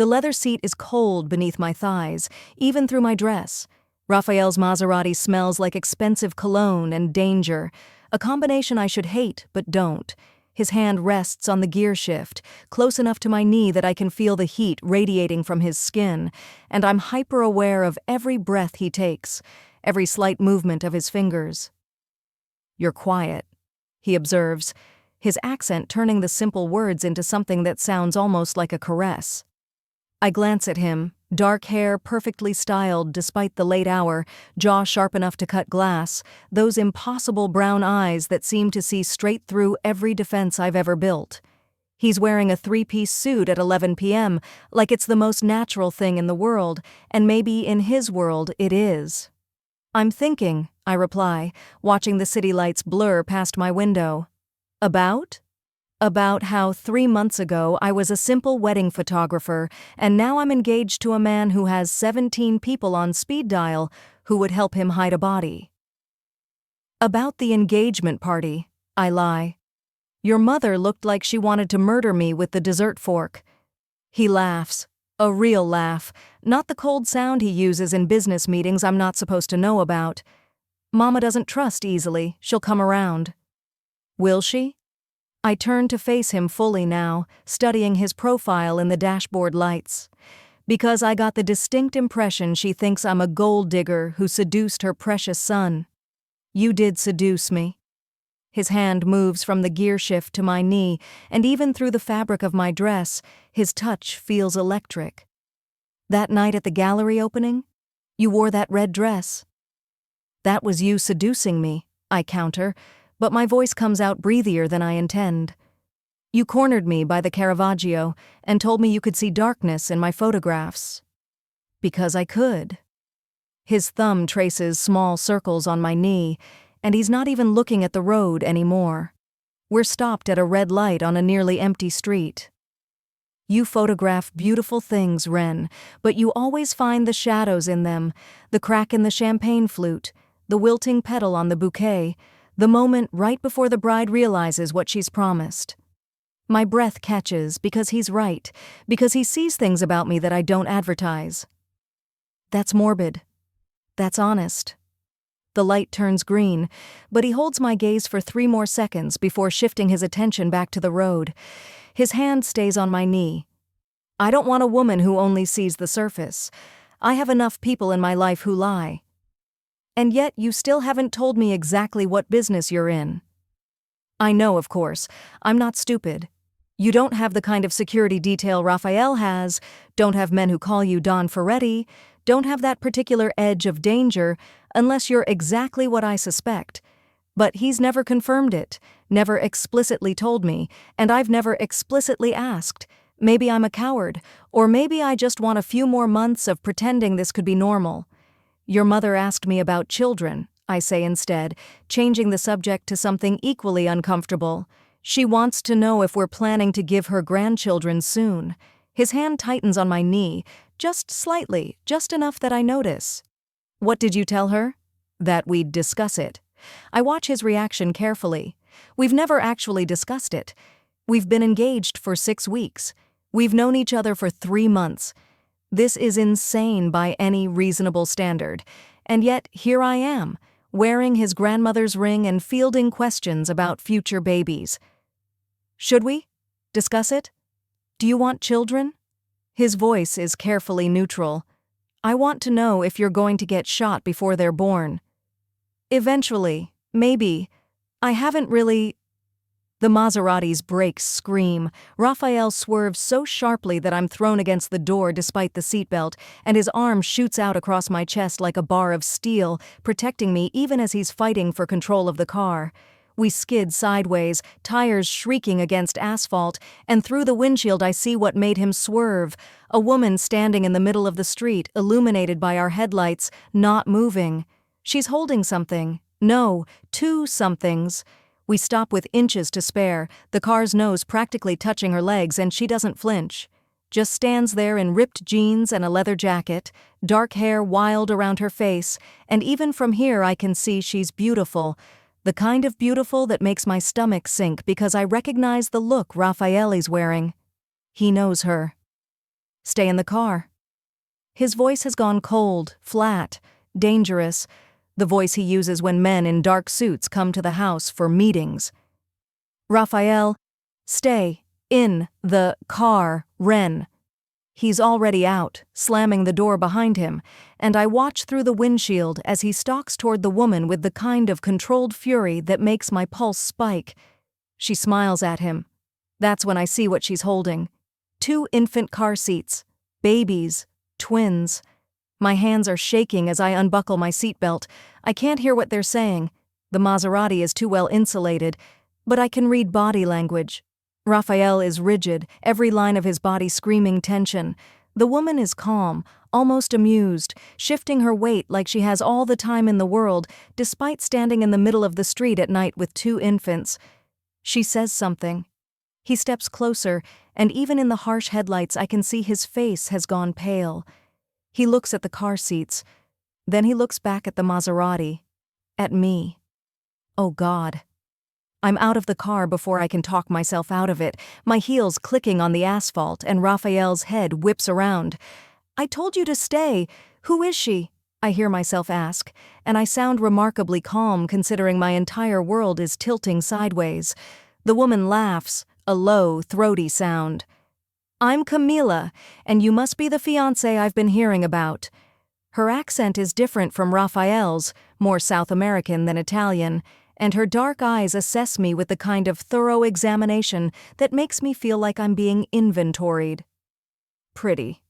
The leather seat is cold beneath my thighs, even through my dress. Raphael's Maserati smells like expensive cologne and danger, a combination I should hate but don't. His hand rests on the gear shift, close enough to my knee that I can feel the heat radiating from his skin, and I'm hyper-aware of every breath he takes, every slight movement of his fingers. "You're quiet," he observes, his accent turning the simple words into something that sounds almost like a caress. I glance at him, dark hair perfectly styled despite the late hour, jaw sharp enough to cut glass, those impossible brown eyes that seem to see straight through every defense I've ever built. He's wearing a three-piece suit at 11 p.m., like it's the most natural thing in the world, and maybe in his world it is. "I'm thinking," I reply, watching the city lights blur past my window. "About?" "About how 3 months ago I was a simple wedding photographer, and now I'm engaged to a man who has 17 people on speed dial who would help him hide a body." "About the engagement party," I lie. "Your mother looked like she wanted to murder me with the dessert fork." He laughs. A real laugh, not the cold sound he uses in business meetings I'm not supposed to know about. "Mama doesn't trust easily, she'll come around." "Will she?" I turn to face him fully now, studying his profile in the dashboard lights. "Because I got the distinct impression she thinks I'm a gold digger who seduced her precious son." "You did seduce me." His hand moves from the gear shift to my knee, and even through the fabric of my dress, his touch feels electric. "That night at the gallery opening? You wore that red dress." "That was you seducing me," I counter, but my voice comes out breathier than I intend. "You cornered me by the Caravaggio and told me you could see darkness in my photographs." "Because I could." His thumb traces small circles on my knee, and he's not even looking at the road anymore. We're stopped at a red light on a nearly empty street. "You photograph beautiful things, Ren, but you always find the shadows in them, the crack in the champagne flute, the wilting petal on the bouquet, the moment right before the bride realizes what she's promised." My breath catches because he's right, because he sees things about me that I don't advertise. "That's morbid. That's honest." The light turns green, but he holds my gaze for 3 more seconds before shifting his attention back to the road. His hand stays on my knee. "I don't want a woman who only sees the surface. I have enough people in my life who lie." "And yet you still haven't told me exactly what business you're in." "I know, of course. I'm not stupid. You don't have the kind of security detail Raphael has, don't have men who call you Don Ferretti, don't have that particular edge of danger unless you're exactly what I suspect. But he's never confirmed it, never explicitly told me, and I've never explicitly asked. Maybe I'm a coward, or maybe I just want a few more months of pretending this could be normal." "Your mother asked me about children," I say instead, changing the subject to something equally uncomfortable. "She wants to know if we're planning to give her grandchildren soon." His hand tightens on my knee, just slightly, just enough that I notice. "What did you tell her?" "That we'd discuss it." I watch his reaction carefully. We've never actually discussed it. We've been engaged for 6 weeks. We've known each other for 3 months. This is insane by any reasonable standard. And yet, here I am, wearing his grandmother's ring and fielding questions about future babies. "Should we discuss it? Do you want children?" His voice is carefully neutral. "I want to know if you're going to get shot before they're born." "Eventually, maybe. I haven't really—" The Maserati's brakes scream. Raphael swerves so sharply that I'm thrown against the door despite the seatbelt, and his arm shoots out across my chest like a bar of steel, protecting me even as he's fighting for control of the car. We skid sideways, tires shrieking against asphalt, and through the windshield I see what made him swerve. A woman standing in the middle of the street, illuminated by our headlights, not moving. She's holding something. No, 2 somethings. We stop with inches to spare, the car's nose practically touching her legs, and she doesn't flinch. Just stands there in ripped jeans and a leather jacket, dark hair wild around her face, and even from here I can see she's beautiful. The kind of beautiful that makes my stomach sink because I recognize the look Raphael is wearing. He knows her. Stay in the car. His voice has gone cold, flat, dangerous, the voice he uses when men in dark suits come to the house for meetings. Raphael, stay in the car, Ren. He's already out, slamming the door behind him, and I watch through the windshield as he stalks toward the woman with the kind of controlled fury that makes my pulse spike. She smiles at him. That's when I see what she's holding. 2 infant car seats. Babies. Twins. My hands are shaking as I unbuckle my seatbelt. I can't hear what they're saying. The Maserati is too well insulated, but I can read body language. Raphael is rigid, every line of his body screaming tension. The woman is calm, almost amused, shifting her weight like she has all the time in the world, despite standing in the middle of the street at night with 2 infants. She says something. He steps closer, and even in the harsh headlights I can see his face has gone pale. He looks at the car seats. Then he looks back at the Maserati. At me. Oh God. I'm out of the car before I can talk myself out of it, my heels clicking on the asphalt, and Raphael's head whips around. I told you to stay. Who is she? I hear myself ask, and I sound remarkably calm considering my entire world is tilting sideways. The woman laughs, a low, throaty sound. I'm Camila, and you must be the fiancé I've been hearing about. Her accent is different from Raphael's, more South American than Italian, and her dark eyes assess me with the kind of thorough examination that makes me feel like I'm being inventoried. Pretty.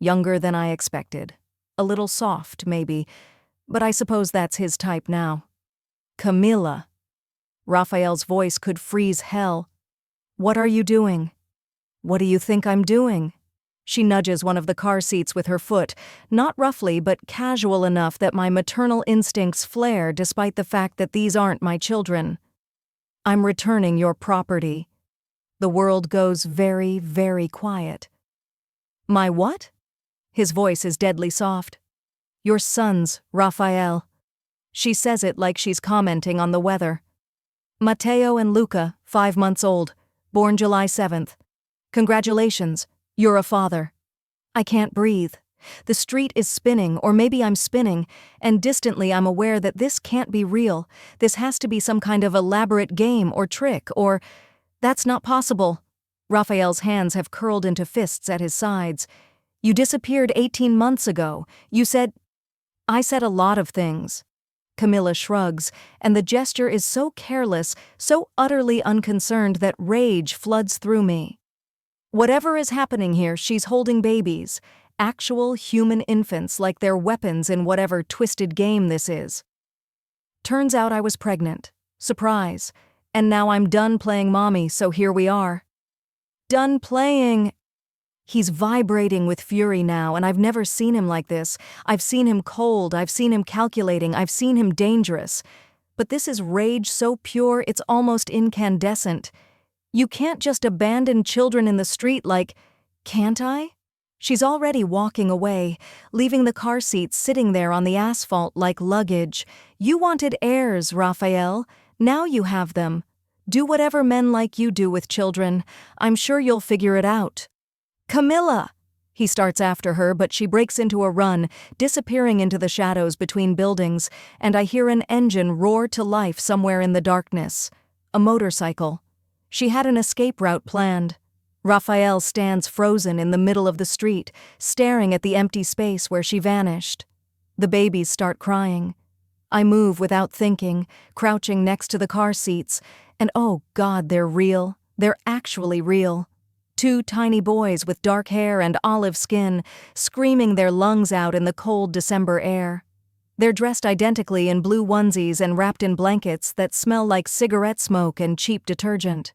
Younger than I expected. A little soft, maybe, but I suppose that's his type now. Camila. Raphael's voice could freeze hell. What are you doing? What do you think I'm doing? She nudges one of the car seats with her foot, not roughly but casual enough that my maternal instincts flare despite the fact that these aren't my children. I'm returning your property. The world goes very, very quiet. My what? His voice is deadly soft. Your sons, Raphael. She says it like she's commenting on the weather. Matteo and Luca, 5 months old, born July 7th. Congratulations, you're a father. I can't breathe. The street is spinning, or maybe I'm spinning, and distantly I'm aware that this can't be real. This has to be some kind of elaborate game or trick, or... That's not possible. Raphael's hands have curled into fists at his sides. You disappeared 18 months ago. You said... I said a lot of things. Camilla shrugs, and the gesture is so careless, so utterly unconcerned that rage floods through me. Whatever is happening here, she's holding babies, actual human infants like they're weapons in whatever twisted game this is. Turns out I was pregnant. Surprise. And now I'm done playing mommy, so here we are. Done playing. He's vibrating with fury now, and I've never seen him like this. I've seen him cold, I've seen him calculating, I've seen him dangerous. But this is rage so pure it's almost incandescent. You can't just abandon children in the street like, can't I? She's already walking away, leaving the car seats sitting there on the asphalt like luggage. You wanted heirs, Raphael. Now you have them. Do whatever men like you do with children. I'm sure you'll figure it out. Camilla! He starts after her, but she breaks into a run, disappearing into the shadows between buildings, and I hear an engine roar to life somewhere in the darkness. A motorcycle. She had an escape route planned. Raphael stands frozen in the middle of the street, staring at the empty space where she vanished. The babies start crying. I move without thinking, crouching next to the car seats, and oh God, they're real. They're actually real. 2 tiny boys with dark hair and olive skin, screaming their lungs out in the cold December air. They're dressed identically in blue onesies and wrapped in blankets that smell like cigarette smoke and cheap detergent.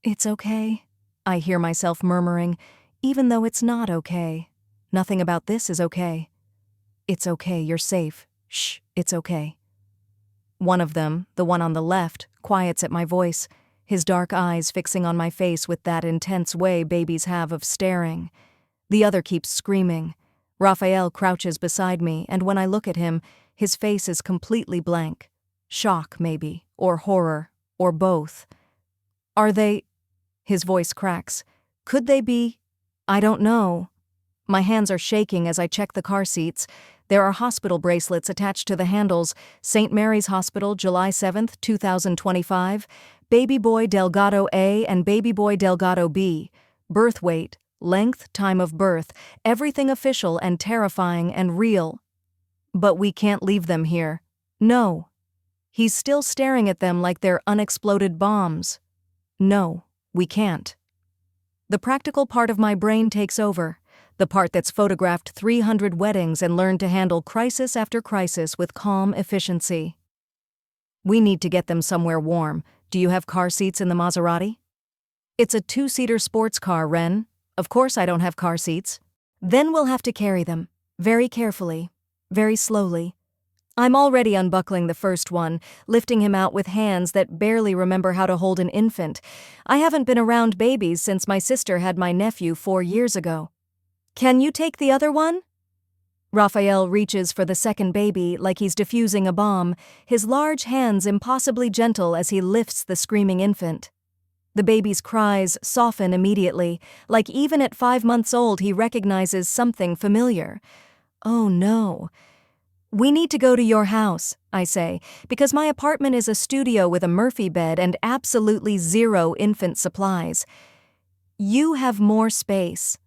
It's okay, I hear myself murmuring, even though it's not okay. Nothing about this is okay. It's okay, you're safe. Shh, it's okay. One of them, the one on the left, quiets at my voice, his dark eyes fixing on my face with that intense way babies have of staring. The other keeps screaming. Raphael crouches beside me, and when I look at him, his face is completely blank. Shock, maybe, or horror, or both. Are they... His voice cracks. Could they be? I don't know. My hands are shaking as I check the car seats. There are hospital bracelets attached to the handles. St. Mary's Hospital, July 7th, 2025. Baby boy Delgado A and baby boy Delgado B. Birth weight, length, time of birth, everything official and terrifying and real. But we can't leave them here. No. He's still staring at them like they're unexploded bombs. No, we can't. The practical part of my brain takes over, the part that's photographed 300 weddings and learned to handle crisis after crisis with calm efficiency. We need to get them somewhere warm. Do you have car seats in the Maserati? It's a 2-seater sports car, Ren. Of course I don't have car seats. Then we'll have to carry them, very carefully, very slowly. I'm already unbuckling the first one, lifting him out with hands that barely remember how to hold an infant. I haven't been around babies since my sister had my nephew 4 years ago. Can you take the other one? Raphael reaches for the second baby like he's defusing a bomb, his large hands impossibly gentle as he lifts the screaming infant. The baby's cries soften immediately, like even at 5 months old he recognizes something familiar. Oh no. We need to go to your house, I say, because my apartment is a studio with a Murphy bed and absolutely zero infant supplies. You have more space.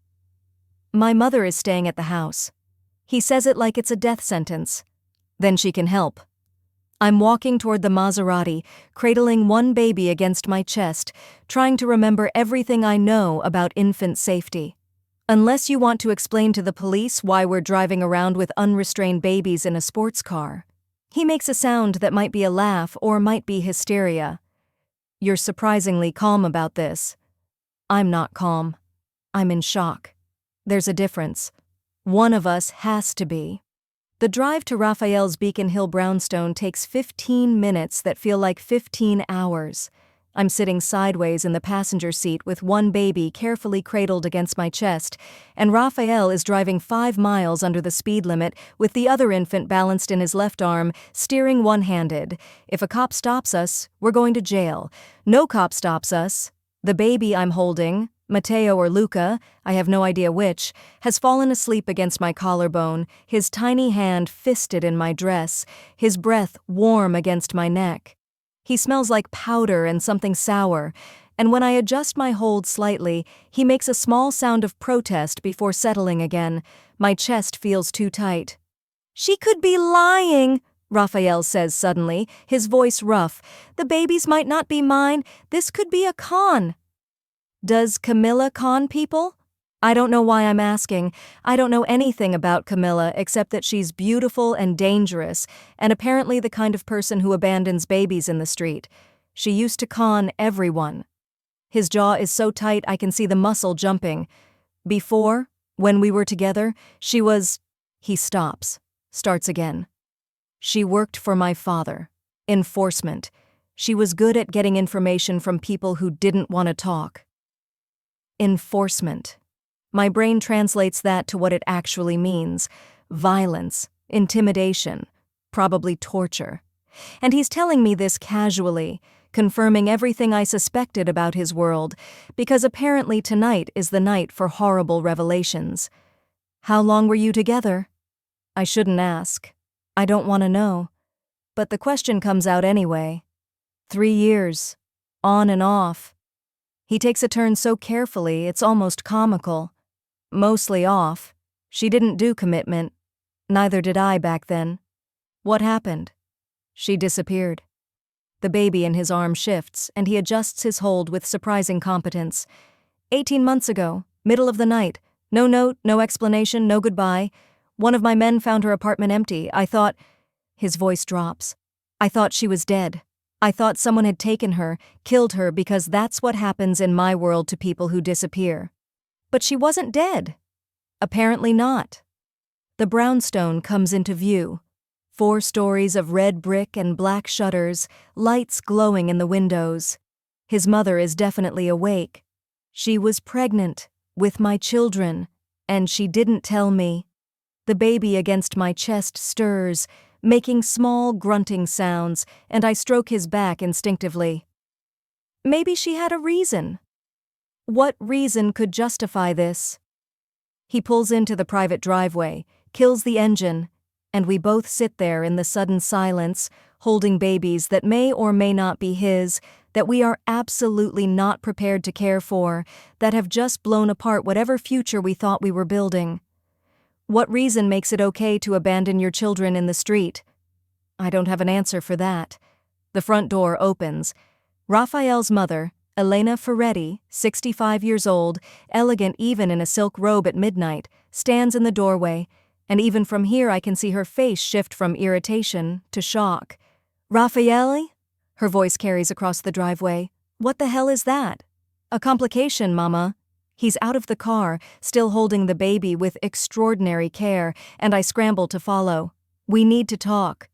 My mother is staying at the house. He says it like it's a death sentence. Then she can help. I'm walking toward the Maserati, cradling one baby against my chest, trying to remember everything I know about infant safety. Unless you want to explain to the police why we're driving around with unrestrained babies in a sports car. He makes a sound that might be a laugh or might be hysteria. You're surprisingly calm about this. I'm not calm. I'm in shock. There's a difference. One of us has to be. The drive to Raphael's Beacon Hill brownstone takes 15 minutes that feel like 15 hours. I'm sitting sideways in the passenger seat with one baby carefully cradled against my chest, and Raphael is driving 5 miles under the speed limit with the other infant balanced in his left arm, steering one-handed. If a cop stops us, we're going to jail. No cop stops us. The baby I'm holding, Matteo or Luca, I have no idea which, has fallen asleep against my collarbone, his tiny hand fisted in my dress, his breath warm against my neck. He smells like powder and something sour, and when I adjust my hold slightly, he makes a small sound of protest before settling again. My chest feels too tight. She could be lying, Raphael says suddenly, his voice rough. The babies might not be mine. This could be a con. Does Camilla con people? I don't know why I'm asking. I don't know anything about Camilla except that she's beautiful and dangerous, and apparently the kind of person who abandons babies in the street. She used to con everyone. His jaw is so tight I can see the muscle jumping. Before, when we were together, she was... He stops. Starts again. She worked for my father. Enforcement. She was good at getting information from people who didn't want to talk. Enforcement. My brain translates that to what it actually means. Violence, intimidation, probably torture. And he's telling me this casually, confirming everything I suspected about his world, because apparently tonight is the night for horrible revelations. How long were you together? I shouldn't ask. I don't want to know. But the question comes out anyway. 3 years. On and off. He takes a turn so carefully it's almost comical. Mostly off. She didn't do commitment. Neither did I back then. What happened? She disappeared. The baby in his arm shifts, and he adjusts his hold with surprising competence. 18 months ago, middle of the night. No note, no explanation, no goodbye. One of my men found her apartment empty. I thought... His voice drops. I thought she was dead. I thought someone had taken her, killed her, because that's what happens in my world to people who disappear. But she wasn't dead. Apparently not. The brownstone comes into view. 4 stories of red brick and black shutters, lights glowing in the windows. His mother is definitely awake. She was pregnant, with my children, and she didn't tell me. The baby against my chest stirs, making small grunting sounds, and I stroke his back instinctively. Maybe she had a reason. What reason could justify this? He pulls into the private driveway, kills the engine, and we both sit there in the sudden silence, holding babies that may or may not be his, that we are absolutely not prepared to care for, that have just blown apart whatever future we thought we were building. What reason makes it okay to abandon your children in the street? I don't have an answer for that. The front door opens. Raphael's mother, Elena Ferretti, 65 years old, elegant even in a silk robe at midnight, stands in the doorway, and even from here I can see her face shift from irritation to shock. "Raffaele?" Her voice carries across the driveway. "What the hell is that?" "A complication, Mama." He's out of the car, still holding the baby with extraordinary care, and I scramble to follow. "We need to talk."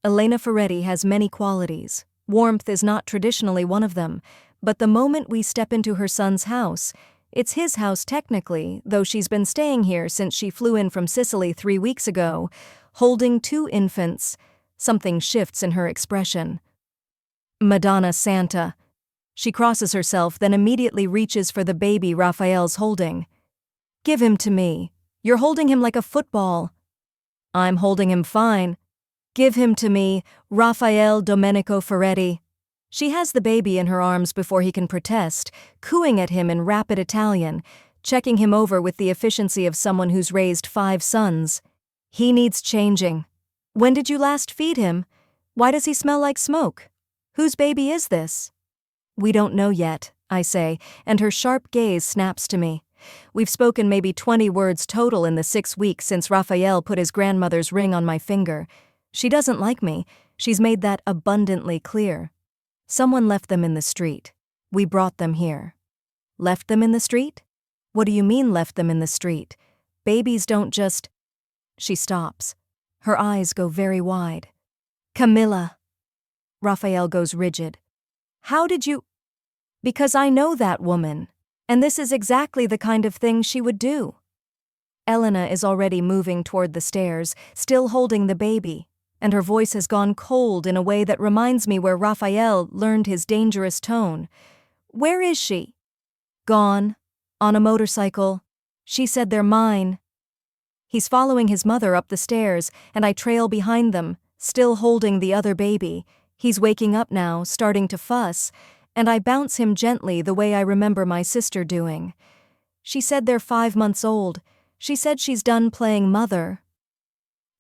Elena Ferretti has many qualities. Warmth is not traditionally one of them, but the moment we step into her son's house, it's his house technically, though she's been staying here since she flew in from Sicily 3 weeks ago, holding 2 infants, something shifts in her expression. "Madonna Santa." She crosses herself, then immediately reaches for the baby Raphael's holding. "Give him to me. You're holding him like a football." "I'm holding him fine." "Give him to me, Raphael Domenico Ferretti." She has the baby in her arms before he can protest, cooing at him in rapid Italian, checking him over with the efficiency of someone who's raised 5 sons. "He needs changing." "When did you last feed him? Why does he smell like smoke? Whose baby is this?" "We don't know yet," I say, and her sharp gaze snaps to me. We've spoken maybe 20 words total in the 6 weeks since Raphael put his grandmother's ring on my finger. She doesn't like me. She's made that abundantly clear. Someone left them in the street. We brought them here. Left them in the street? What do you mean left them in the street? Babies don't just... She stops. Her eyes go very wide. "Camilla." Raphael goes rigid. "How did you..." "Because I know that woman, and this is exactly the kind of thing she would do." Elena is already moving toward the stairs, still holding the baby, and her voice has gone cold in a way that reminds me where Raphael learned his dangerous tone. "Where is she?" "Gone. On a motorcycle. She said they're mine." He's following his mother up the stairs, and I trail behind them, still holding the other baby. He's waking up now, starting to fuss, and I bounce him gently the way I remember my sister doing. "She said they're 5 months old. She said she's done playing mother."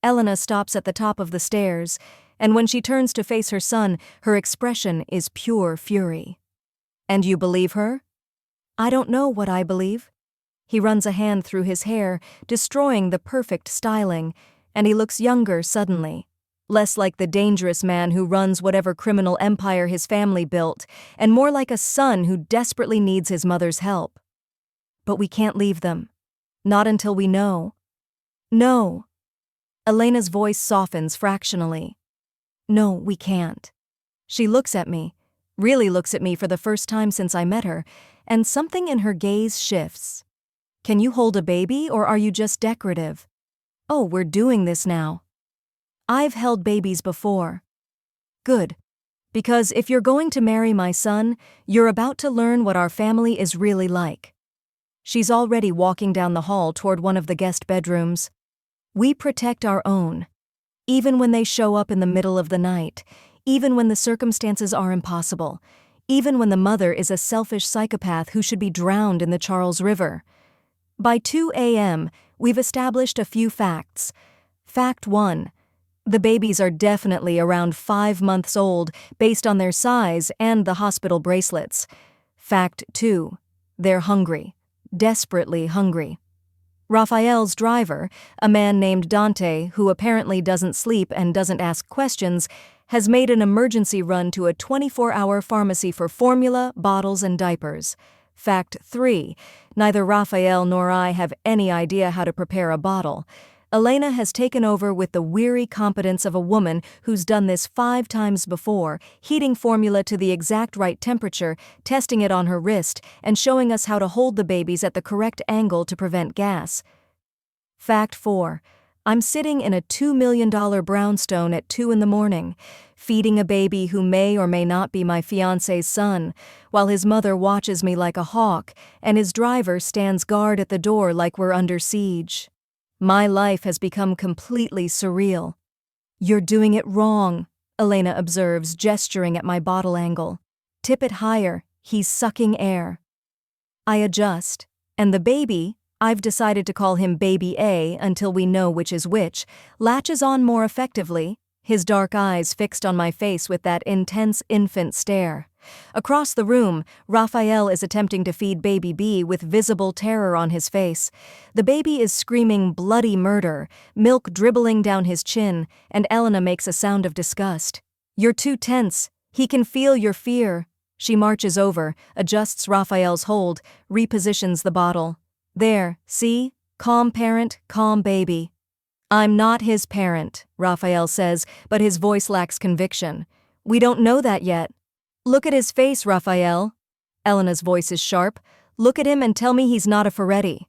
Elena stops at the top of the stairs, and when she turns to face her son, her expression is pure fury. "And you believe her?" "I don't know what I believe." He runs a hand through his hair, destroying the perfect styling, and he looks younger suddenly. Less like the dangerous man who runs whatever criminal empire his family built, and more like a son who desperately needs his mother's help. "But we can't leave them. Not until we know." "No." Elena's voice softens fractionally. "No, we can't." She looks at me, really looks at me for the first time since I met her, and something in her gaze shifts. "Can you hold a baby, or are you just decorative?" "Oh, we're doing this now." "I've held babies before." "Good. Because if you're going to marry my son, you're about to learn what our family is really like." She's already walking down the hall toward one of the guest bedrooms. "We protect our own. Even when they show up in the middle of the night, even when the circumstances are impossible, even when the mother is a selfish psychopath who should be drowned in the Charles River." By 2 a.m., we've established a few facts. Fact 1. The babies are definitely around 5 months old based on their size and the hospital bracelets. Fact 2. They're hungry. Desperately hungry. Raphael's driver, a man named Dante who apparently doesn't sleep and doesn't ask questions, has made an emergency run to a 24-hour pharmacy for formula, bottles, and diapers. Fact 3. Neither Raphael nor I have any idea how to prepare a bottle. Elena has taken over with the weary competence of a woman who's done this 5 times before, heating formula to the exact right temperature, testing it on her wrist, and showing us how to hold the babies at the correct angle to prevent gas. Fact 4. I'm sitting in a $2 million brownstone at 2 in the morning, feeding a baby who may or may not be my fiancé's son, while his mother watches me like a hawk and his driver stands guard at the door like we're under siege. My life has become completely surreal. "You're doing it wrong," Elena observes, gesturing at my bottle angle. "Tip it higher, he's sucking air." I adjust, and the baby, I've decided to call him Baby A until we know which is which, latches on more effectively, his dark eyes fixed on my face with that intense infant stare. Across the room, Raphael is attempting to feed Baby B with visible terror on his face. The baby is screaming bloody murder, milk dribbling down his chin, and Elena makes a sound of disgust. "You're too tense. He can feel your fear." She marches over, adjusts Raphael's hold, repositions the bottle. "There, see? Calm parent, calm baby." "I'm not his parent," Raphael says, but his voice lacks conviction. "We don't know that yet." "Look at his face, Raphael." Elena's voice is sharp. "Look at him and tell me he's not a Ferretti."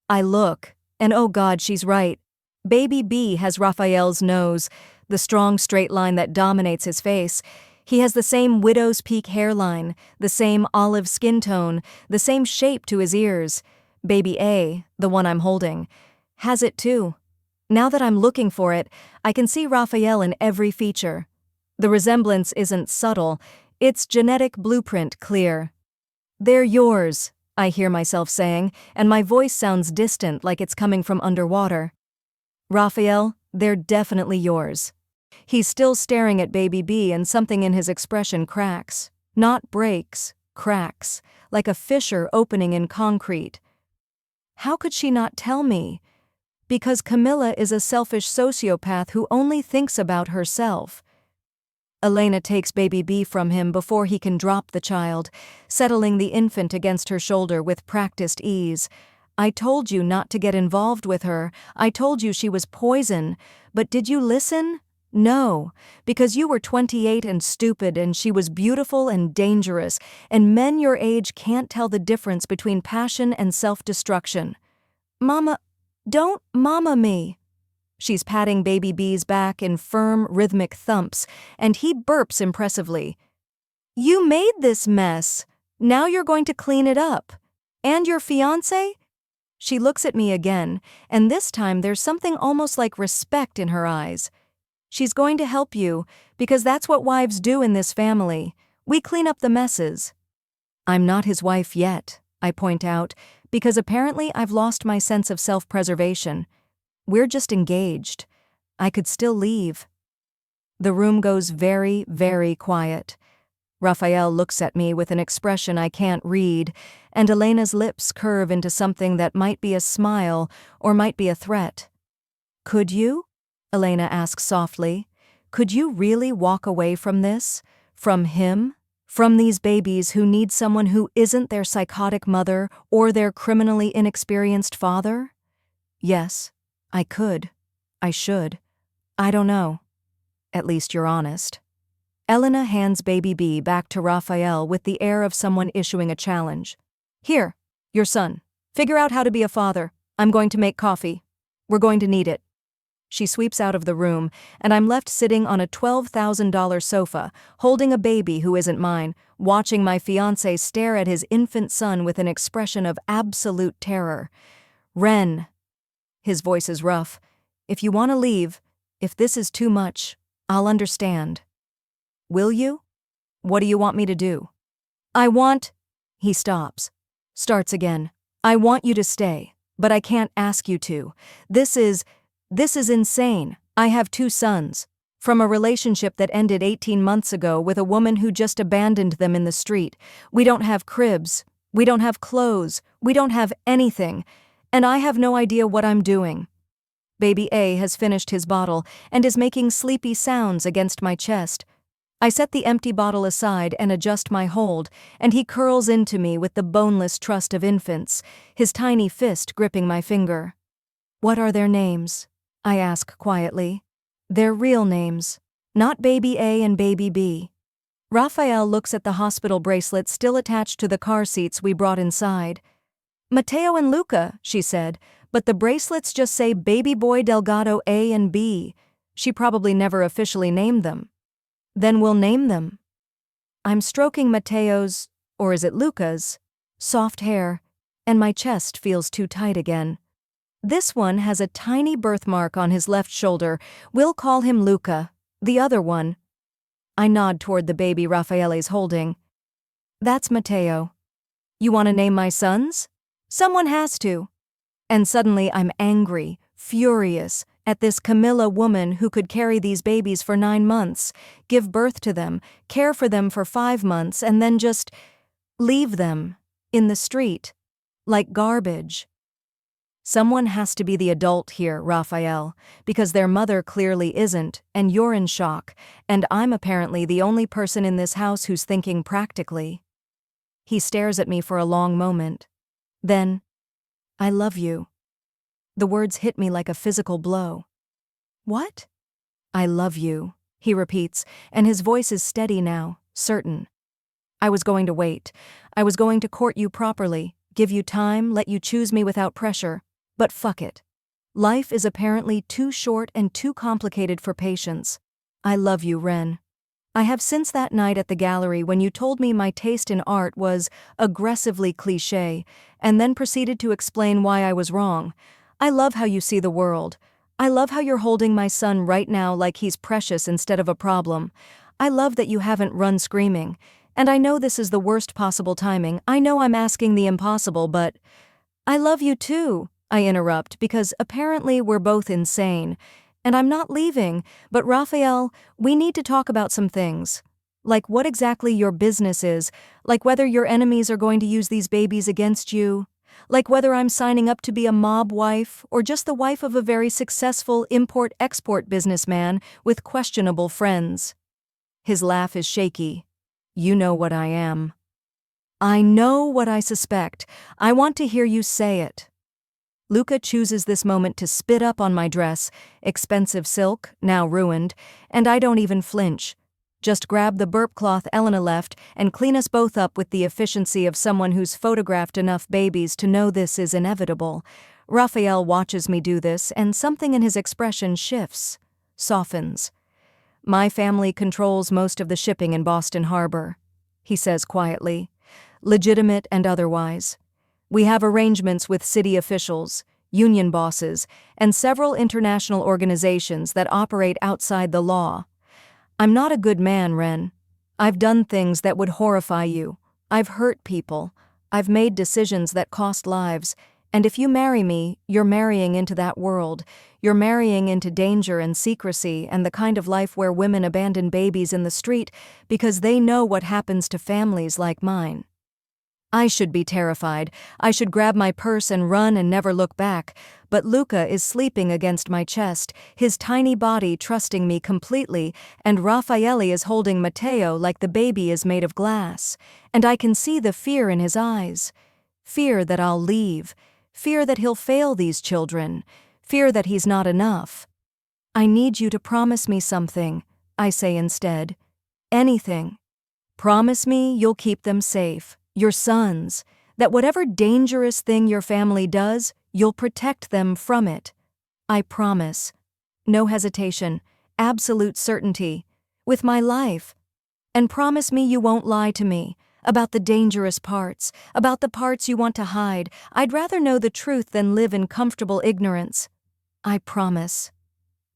I look, and oh God, she's right. Baby B has Raphael's nose, the strong straight line that dominates his face. He has the same widow's peak hairline, the same olive skin tone, the same shape to his ears. Baby A, the one I'm holding, has it too. Now that I'm looking for it, I can see Raphael in every feature. The resemblance isn't subtle, it's genetic blueprint clear. "They're yours," I hear myself saying, and my voice sounds distant like it's coming from underwater. "Raphael, they're definitely yours." He's still staring at Baby B and something in his expression cracks. Not breaks, cracks, like a fissure opening in concrete. How could she not tell me? Because Camilla is a selfish sociopath who only thinks about herself. Elena takes Baby B from him before he can drop the child, settling the infant against her shoulder with practiced ease. "I told you not to get involved with her. I told you she was poison. But did you listen? No, because you were 28 and stupid and she was beautiful and dangerous, and men your age can't tell the difference between passion and self-destruction." "Mama, don't mama me." She's patting Baby B's back in firm, rhythmic thumps, and he burps impressively. "You made this mess. Now you're going to clean it up. And your fiancé?" She looks at me again, and this time there's something almost like respect in her eyes. "She's going to help you, because that's what wives do in this family. We clean up the messes." "I'm not his wife yet," I point out, because apparently I've lost my sense of self-preservation. We're just engaged. I could still leave. The room goes very, very quiet. Raphael looks at me with an expression I can't read, and Elena's lips curve into something that might be a smile or might be a threat. "Could you?" Elena asks softly. "Could you really walk away from this? From him? From these babies who need someone who isn't their psychotic mother or their criminally inexperienced father?" "Yes, I could. I should. I don't know. At least you're honest." Elena hands Baby B back to Raphael with the air of someone issuing a challenge. "Here, your son. Figure out how to be a father. I'm going to make coffee. We're going to need it." She sweeps out of the room, and I'm left sitting on a $12,000 sofa, holding a baby who isn't mine, watching my fiancé stare at his infant son with an expression of absolute terror. "Ren." His voice is rough. "If you want to leave, if this is too much, I'll understand." "Will you? What do you want me to do?" "I want—" He stops. Starts again. "I want you to stay, but I can't ask you to. This is insane. I have 2 sons. From a relationship that ended 18 months ago with a woman who just abandoned them in the street. We don't have cribs. We don't have clothes. We don't have anything. And I have no idea what I'm doing." Baby A has finished his bottle and is making sleepy sounds against my chest. I set the empty bottle aside and adjust my hold, and he curls into me with the boneless trust of infants, his tiny fist gripping my finger. "What are their names?" I ask quietly. "Their real names, not Baby A and Baby B." Raphael looks at the hospital bracelet still attached to the car seats we brought inside. "Matteo and Luca," she said, But the bracelets just say Baby Boy Delgado A and B. She probably never officially named them. Then we'll name them. I'm stroking Mateo's, or is it Luca's, soft hair, and my chest feels too tight again. This one has a tiny birthmark on his left shoulder. We'll call him Luca. The other one. I nod toward the baby Raffaele's holding. That's Mateo. You want to name my sons? Someone has to. And suddenly I'm angry, furious, at this Camilla woman who could carry these babies for 9 months, give birth to them, care for them for 5 months, and then just leave them in the street, like garbage. Someone has to be the adult here, Raphael, because their mother clearly isn't, and you're in shock, and I'm apparently the only person in this house who's thinking practically. He stares at me for a long moment. Then, I love you. The words hit me like a physical blow. What? I love you, he repeats, and his voice is steady now, certain. I was going to wait. I was going to court you properly, give you time, let you choose me without pressure. But fuck it. Life is apparently too short and too complicated for patience. I love you, Ren. I have since that night at the gallery when you told me my taste in art was aggressively cliché, and then proceeded to explain why I was wrong. I love how you see the world. I love how you're holding my son right now like he's precious instead of a problem. I love that you haven't run screaming. And I know this is the worst possible timing. I know I'm asking the impossible, but I love you too, I interrupt, because apparently we're both insane. And I'm not leaving, but Raphael, we need to talk about some things. Like what exactly your business is, like whether your enemies are going to use these babies against you, like whether I'm signing up to be a mob wife or just the wife of a very successful import-export businessman with questionable friends. His laugh is shaky. You know what I am. I know what I suspect. I want to hear you say it. Luca chooses this moment to spit up on my dress, expensive silk, now ruined, and I don't even flinch. Just grab the burp cloth Elena left and clean us both up with the efficiency of someone who's photographed enough babies to know this is inevitable. Raphael watches me do this, and something in his expression shifts, softens. My family controls most of the shipping in Boston Harbor, he says quietly, legitimate and otherwise. We have arrangements with city officials, union bosses, and several international organizations that operate outside the law. I'm not a good man, Ren. I've done things that would horrify you. I've hurt people. I've made decisions that cost lives. And if you marry me, you're marrying into that world. You're marrying into danger and secrecy and the kind of life where women abandon babies in the street because they know what happens to families like mine. I should be terrified. I should grab my purse and run and never look back, but Luca is sleeping against my chest, his tiny body trusting me completely, and Raffaele is holding Mateo like the baby is made of glass, and I can see the fear in his eyes. Fear that I'll leave, fear that he'll fail these children, fear that he's not enough. I need you to promise me something, I say instead. Anything. Promise me you'll keep them safe. Your sons, that whatever dangerous thing your family does, you'll protect them from it. I promise. No hesitation, absolute certainty, with my life. And promise me you won't lie to me about the dangerous parts, about the parts you want to hide. I'd rather know the truth than live in comfortable ignorance. I promise.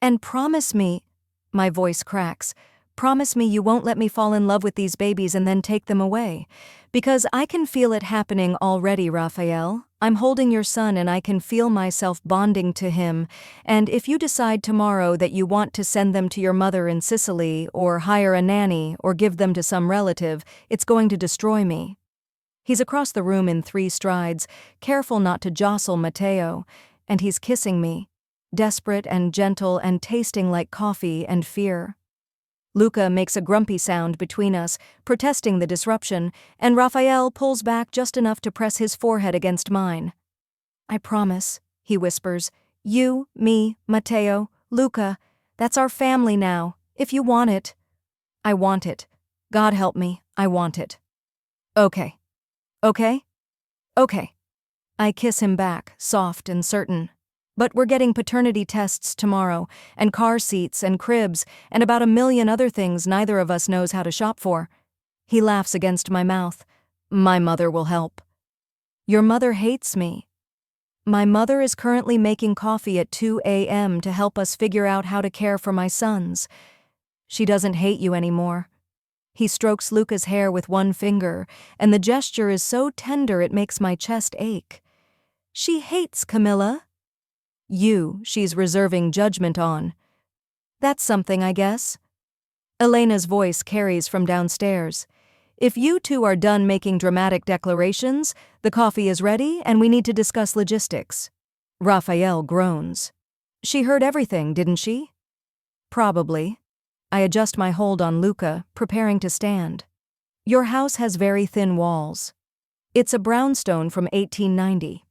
And promise me, my voice cracks, promise me you won't let me fall in love with these babies and then take them away. Because I can feel it happening already, Raphael. I'm holding your son and I can feel myself bonding to him. And if you decide tomorrow that you want to send them to your mother in Sicily, or hire a nanny, or give them to some relative, it's going to destroy me. He's across the room in 3 strides, careful not to jostle Mateo, and he's kissing me, desperate and gentle and tasting like coffee and fear. Luca makes a grumpy sound between us, protesting the disruption, and Raphael pulls back just enough to press his forehead against mine. I promise, he whispers. You, me, Mateo, Luca, that's our family now, if you want it. I want it. God help me, I want it. Okay. Okay? Okay. I kiss him back, soft and certain. But we're getting paternity tests tomorrow, and car seats and cribs, and about a million other things neither of us knows how to shop for. He laughs against my mouth. My mother will help. Your mother hates me. My mother is currently making coffee at 2 a.m. to help us figure out how to care for my sons. She doesn't hate you anymore. He strokes Luca's hair with one finger, and the gesture is so tender it makes my chest ache. She hates Camilla. You, she's reserving judgment on. That's something, I guess. Elena's voice carries from downstairs. If you two are done making dramatic declarations, the coffee is ready and we need to discuss logistics. Raphael groans. She heard everything, didn't she? Probably. I adjust my hold on Luca, preparing to stand. Your house has very thin walls. It's a brownstone from 1890.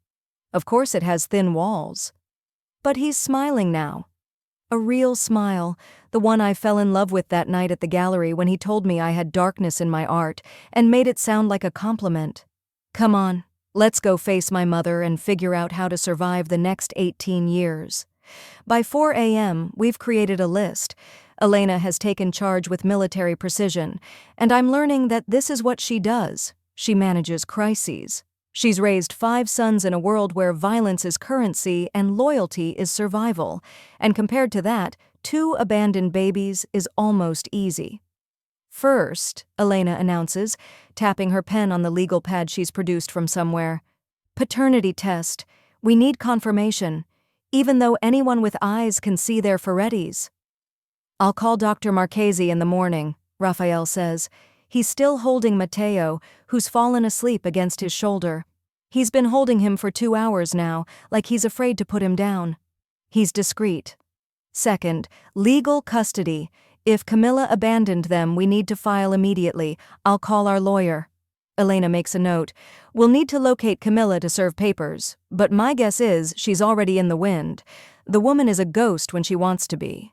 Of course it has thin walls. But he's smiling now. A real smile, the one I fell in love with that night at the gallery when he told me I had darkness in my art and made it sound like a compliment. Come on, let's go face my mother and figure out how to survive the next 18 years. By 4 a.m., we've created a list. Elena has taken charge with military precision, and I'm learning that this is what she does. She manages crises. She's raised 5 sons in a world where violence is currency and loyalty is survival, and compared to that, 2 abandoned babies is almost easy. First, Elena announces, tapping her pen on the legal pad she's produced from somewhere. Paternity test. We need confirmation, even though anyone with eyes can see their Ferrettis. I'll call Dr. Marchesi in the morning, Raphael says. He's still holding Matteo, who's fallen asleep against his shoulder. He's been holding him for 2 hours now, like he's afraid to put him down. He's discreet. Second, legal custody. If Camilla abandoned them, we need to file immediately. I'll call our lawyer. Elena makes a note. We'll need to locate Camilla to serve papers, but my guess is she's already in the wind. The woman is a ghost when she wants to be.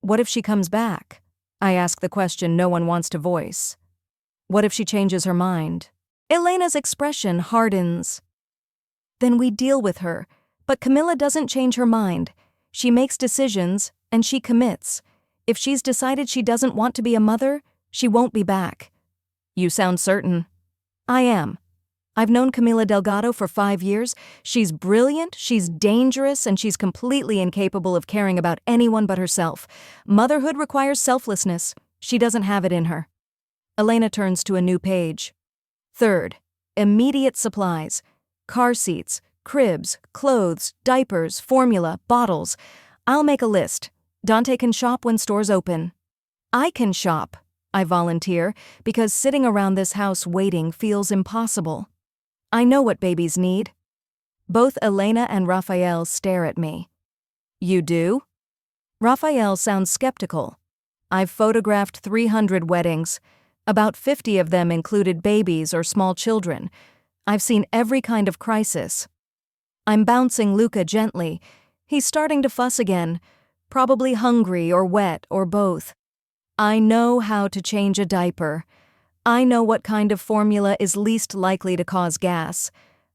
What if she comes back? I ask the question no one wants to voice. What if she changes her mind? Elena's expression hardens. Then we deal with her, but Camilla doesn't change her mind. She makes decisions, and she commits. If she's decided she doesn't want to be a mother, she won't be back. You sound certain. I am. I've known Camila Delgado for 5 years. She's brilliant, she's dangerous, and she's completely incapable of caring about anyone but herself. Motherhood requires selflessness. She doesn't have it in her. Elena turns to a new page. Third, immediate supplies. Car seats, cribs, clothes, diapers, formula, bottles. I'll make a list. Dante can shop when stores open. I can shop, I volunteer, because sitting around this house waiting feels impossible. I know what babies need. Both Elena and Raphael stare at me. You do? Raphael sounds skeptical. I've photographed 300 weddings. About 50 of them included babies or small children. I've seen every kind of crisis. I'm bouncing Luca gently. He's starting to fuss again, probably hungry or wet or both. I know how to change a diaper. I know what kind of formula is least likely to cause gas.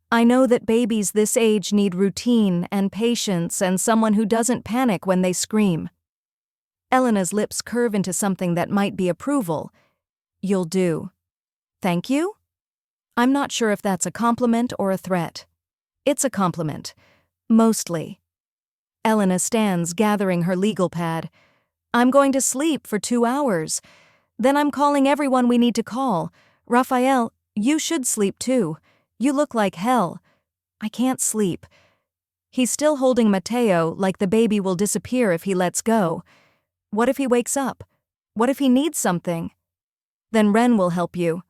I know that babies this age need routine and patience and someone who doesn't panic when they scream. Elena's lips curve into something that might be approval. You'll do. Thank you? I'm not sure if that's a compliment or a threat. It's a compliment. Mostly. Elena stands, gathering her legal pad. I'm going to sleep for 2 hours. Then I'm calling everyone we need to call. Raphael, you should sleep too. You look like hell. I can't sleep. He's still holding Matteo like the baby will disappear if he lets go. What if he wakes up? What if he needs something? Then Ren will help you.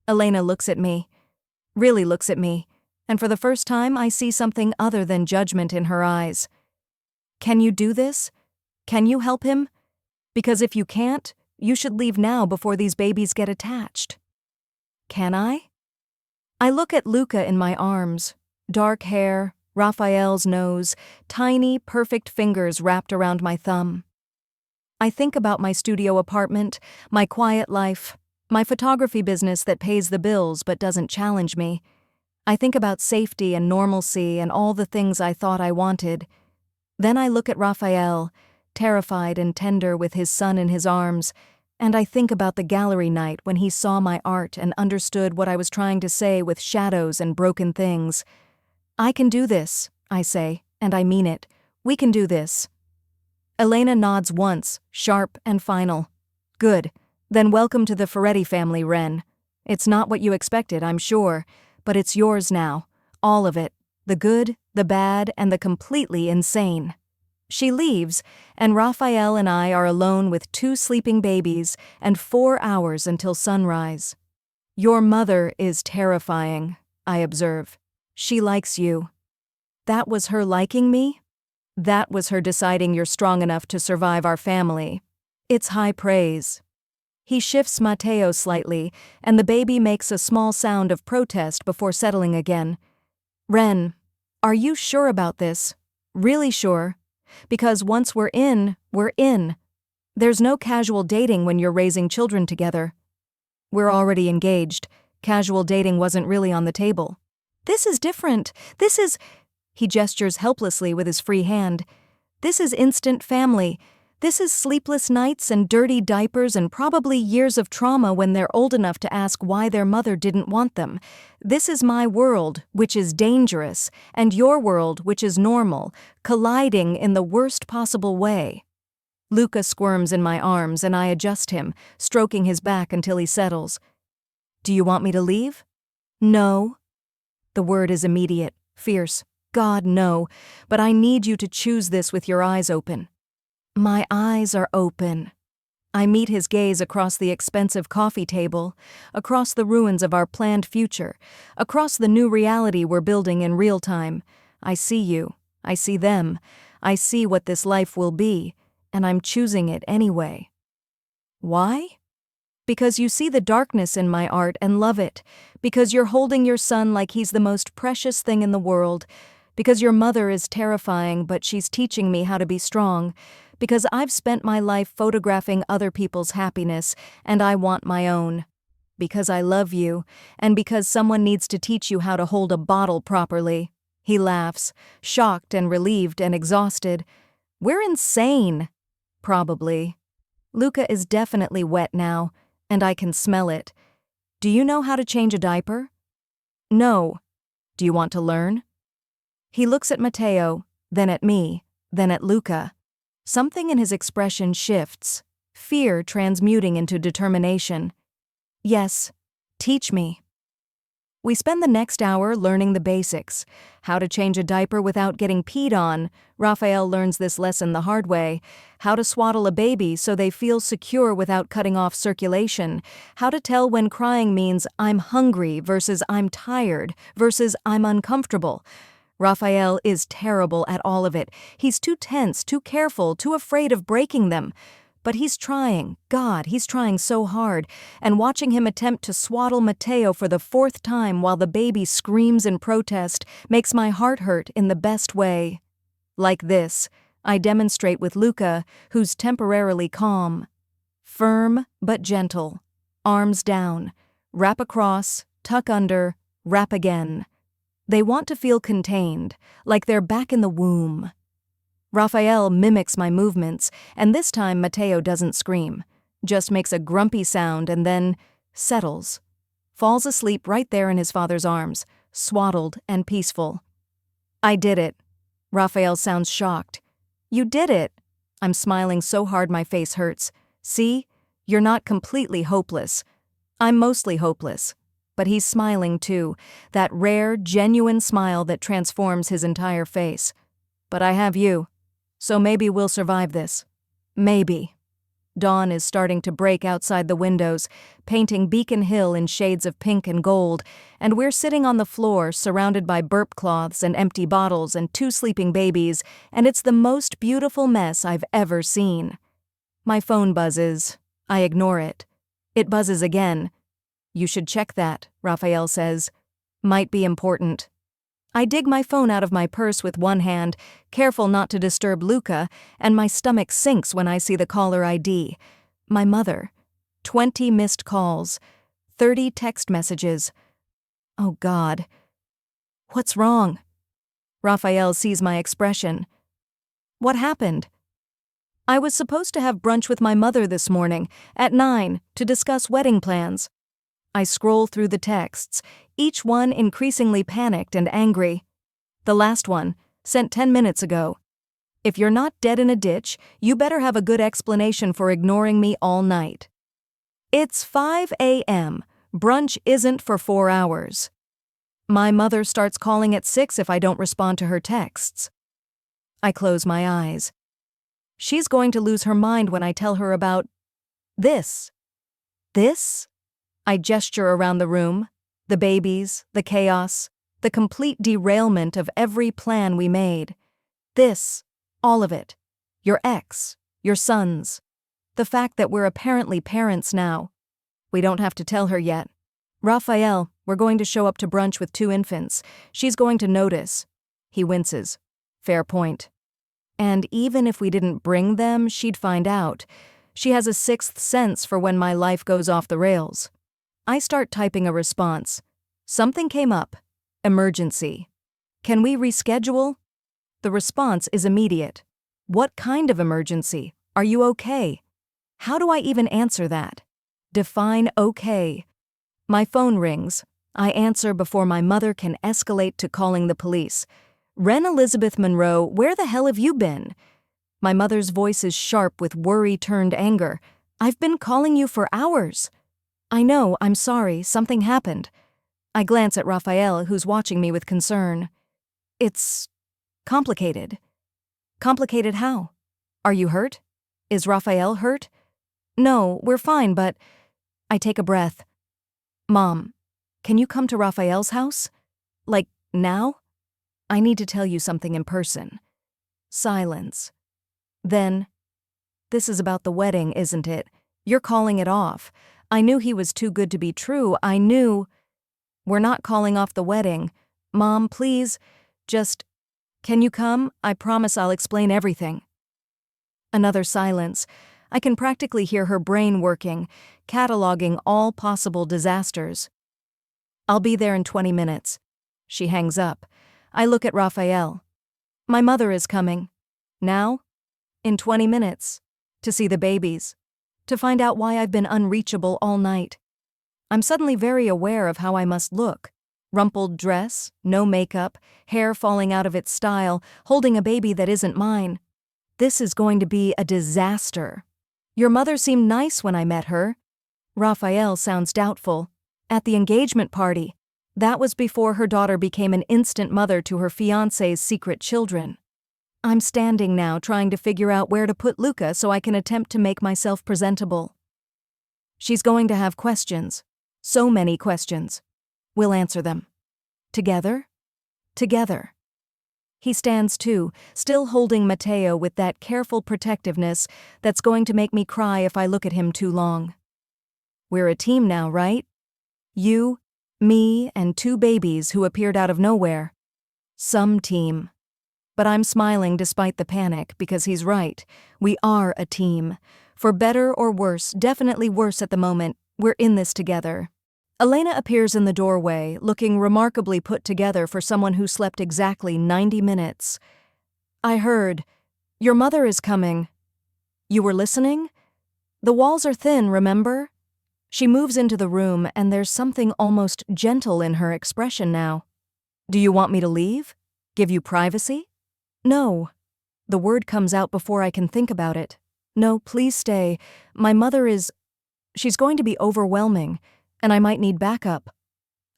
Elena looks at me, really looks at me, and for the first time I see something other than judgment in her eyes. Can you do this? Can you help him? Because if you can't, you should leave now before these babies get attached. Can I? I look at Luca in my arms. Dark hair, Raphael's nose, tiny, perfect fingers wrapped around my thumb. I think about my studio apartment, my quiet life, my photography business that pays the bills but doesn't challenge me. I think about safety and normalcy and all the things I thought I wanted. Then I look at Raphael, terrified and tender with his son in his arms, and I think about the gallery night when he saw my art and understood what I was trying to say with shadows and broken things. I can do this, I say, and I mean it. We can do this. Elena nods once, sharp and final. Good. Then welcome to the Ferretti family, Ren. It's not what you expected, I'm sure, but it's yours now. All of it. The good, the bad, and the completely insane. She leaves, and Raphael and I are alone with 2 sleeping babies and 4 hours until sunrise. Your mother is terrifying, I observe. She likes you. That was her liking me? That was her deciding you're strong enough to survive our family. It's high praise. He shifts Matteo slightly, and the baby makes a small sound of protest before settling again. Ren, are you sure about this? Really sure? Because once we're in, we're in. There's no casual dating when you're raising children together. We're already engaged. Casual dating wasn't really on the table. This is different. This is... He gestures helplessly with his free hand. This is instant family. This is sleepless nights and dirty diapers and probably years of trauma when they're old enough to ask why their mother didn't want them. This is my world, which is dangerous, and your world, which is normal, colliding in the worst possible way. Luca squirms in my arms and I adjust him, stroking his back until he settles. Do you want me to leave? No. The word is immediate, fierce. God, no, but I need you to choose this with your eyes open. My eyes are open. I meet his gaze across the expensive coffee table, across the ruins of our planned future, across the new reality we're building in real time. I see you. I see them. I see what this life will be, and I'm choosing it anyway. Why? Because you see the darkness in my art and love it, because you're holding your son like he's the most precious thing in the world, because your mother is terrifying but she's teaching me how to be strong, because I've spent my life photographing other people's happiness and I want my own, because I love you, and because someone needs to teach you how to hold a bottle properly. He laughs, shocked and relieved and exhausted. We're insane. Probably. Luca is definitely wet now, and I can smell it. Do you know how to change a diaper? No. Do you want to learn? He looks at Matteo, then at me, then at Luca. Something in his expression shifts, fear transmuting into determination. Yes, teach me. We spend the next hour learning the basics. How to change a diaper without getting peed on. Raphael learns this lesson the hard way. How to swaddle a baby so they feel secure without cutting off circulation. How to tell when crying means I'm hungry versus I'm tired versus I'm uncomfortable. Raphael is terrible at all of it. He's too tense, too careful, too afraid of breaking them. But he's trying. God, he's trying so hard. And watching him attempt to swaddle Matteo for the 4th time while the baby screams in protest makes my heart hurt in the best way. Like this, I demonstrate with Luca, who's temporarily calm. Firm but gentle. Arms down. Wrap across, tuck under, wrap again. They want to feel contained, like they're back in the womb. Raphael mimics my movements, and this time Matteo doesn't scream, just makes a grumpy sound and then settles. Falls asleep right there in his father's arms, swaddled and peaceful. I did it. Raphael sounds shocked. You did it. I'm smiling so hard my face hurts. See? You're not completely hopeless. I'm mostly hopeless. But he's smiling too, that rare, genuine smile that transforms his entire face. But I have you. So maybe we'll survive this. Maybe. Dawn is starting to break outside the windows, painting Beacon Hill in shades of pink and gold, and we're sitting on the floor surrounded by burp cloths and empty bottles and 2 sleeping babies, and it's the most beautiful mess I've ever seen. My phone buzzes. I ignore it. It buzzes again. You should check that, Raphael says. Might be important. I dig my phone out of my purse with one hand, careful not to disturb Luca, and my stomach sinks when I see the caller ID. My mother. 20 missed calls. 30 text messages. Oh God. What's wrong? Raphael sees my expression. What happened? I was supposed to have brunch with my mother this morning at 9 to discuss wedding plans. I scroll through the texts, each one increasingly panicked and angry. The last one, sent 10 minutes ago. If you're not dead in a ditch, you better have a good explanation for ignoring me all night. It's 5 a.m. Brunch isn't for 4 hours. My mother starts calling at 6 if I don't respond to her texts. I close my eyes. She's going to lose her mind when I tell her about this. This? I gesture around the room, the babies, the chaos, the complete derailment of every plan we made. This, all of it. Your ex, your sons. The fact that we're apparently parents now. We don't have to tell her yet. Raphael, we're going to show up to brunch with 2 infants. She's going to notice. He winces. Fair point. And even if we didn't bring them, she'd find out. She has a sixth sense for when my life goes off the rails. I start typing a response. Something came up. Emergency. Can we reschedule? The response is immediate. What kind of emergency? Are you okay? How do I even answer that? Define okay. My phone rings. I answer before my mother can escalate to calling the police. Wren Elizabeth Monroe, where the hell have you been? My mother's voice is sharp with worry turned anger. I've been calling you for hours. I know, I'm sorry, something happened. I glance at Raphael, who's watching me with concern. It's complicated. Complicated how? Are you hurt? Is Raphael hurt? No, we're fine, but... I take a breath. Mom, can you come to Raphael's house? Like, now? I need to tell you something in person. Silence. Then, this is about the wedding, isn't it? You're calling it off. I knew he was too good to be true. I knew... We're not calling off the wedding. Mom, please, just... Can you come? I promise I'll explain everything. Another silence. I can practically hear her brain working, cataloging all possible disasters. I'll be there in 20 minutes. She hangs up. I look at Raphael. My mother is coming. Now? In 20 minutes. To see the babies. To find out why I've been unreachable all night. I'm suddenly very aware of how I must look. Rumpled dress, no makeup, hair falling out of its style, holding a baby that isn't mine. This is going to be a disaster. Your mother seemed nice when I met her. Raphael sounds doubtful. At the engagement party. That was before her daughter became an instant mother to her fiancé's secret children. I'm standing now trying to figure out where to put Luca so I can attempt to make myself presentable. She's going to have questions. So many questions. We'll answer them. Together? Together. He stands too, still holding Matteo with that careful protectiveness that's going to make me cry if I look at him too long. We're a team now, right? You, me, and 2 babies who appeared out of nowhere. Some team. But I'm smiling despite the panic because he's right. We are a team. For better or worse, definitely worse at the moment, we're in this together. Elena appears in the doorway, looking remarkably put together for someone who slept exactly 90 minutes. I heard, "Your mother is coming." You were listening? The walls are thin, remember? She moves into the room, and there's something almost gentle in her expression now. Do you want me to leave? Give you privacy? No. The word comes out before I can think about it. No, please stay. My mother is... She's going to be overwhelming, and I might need backup.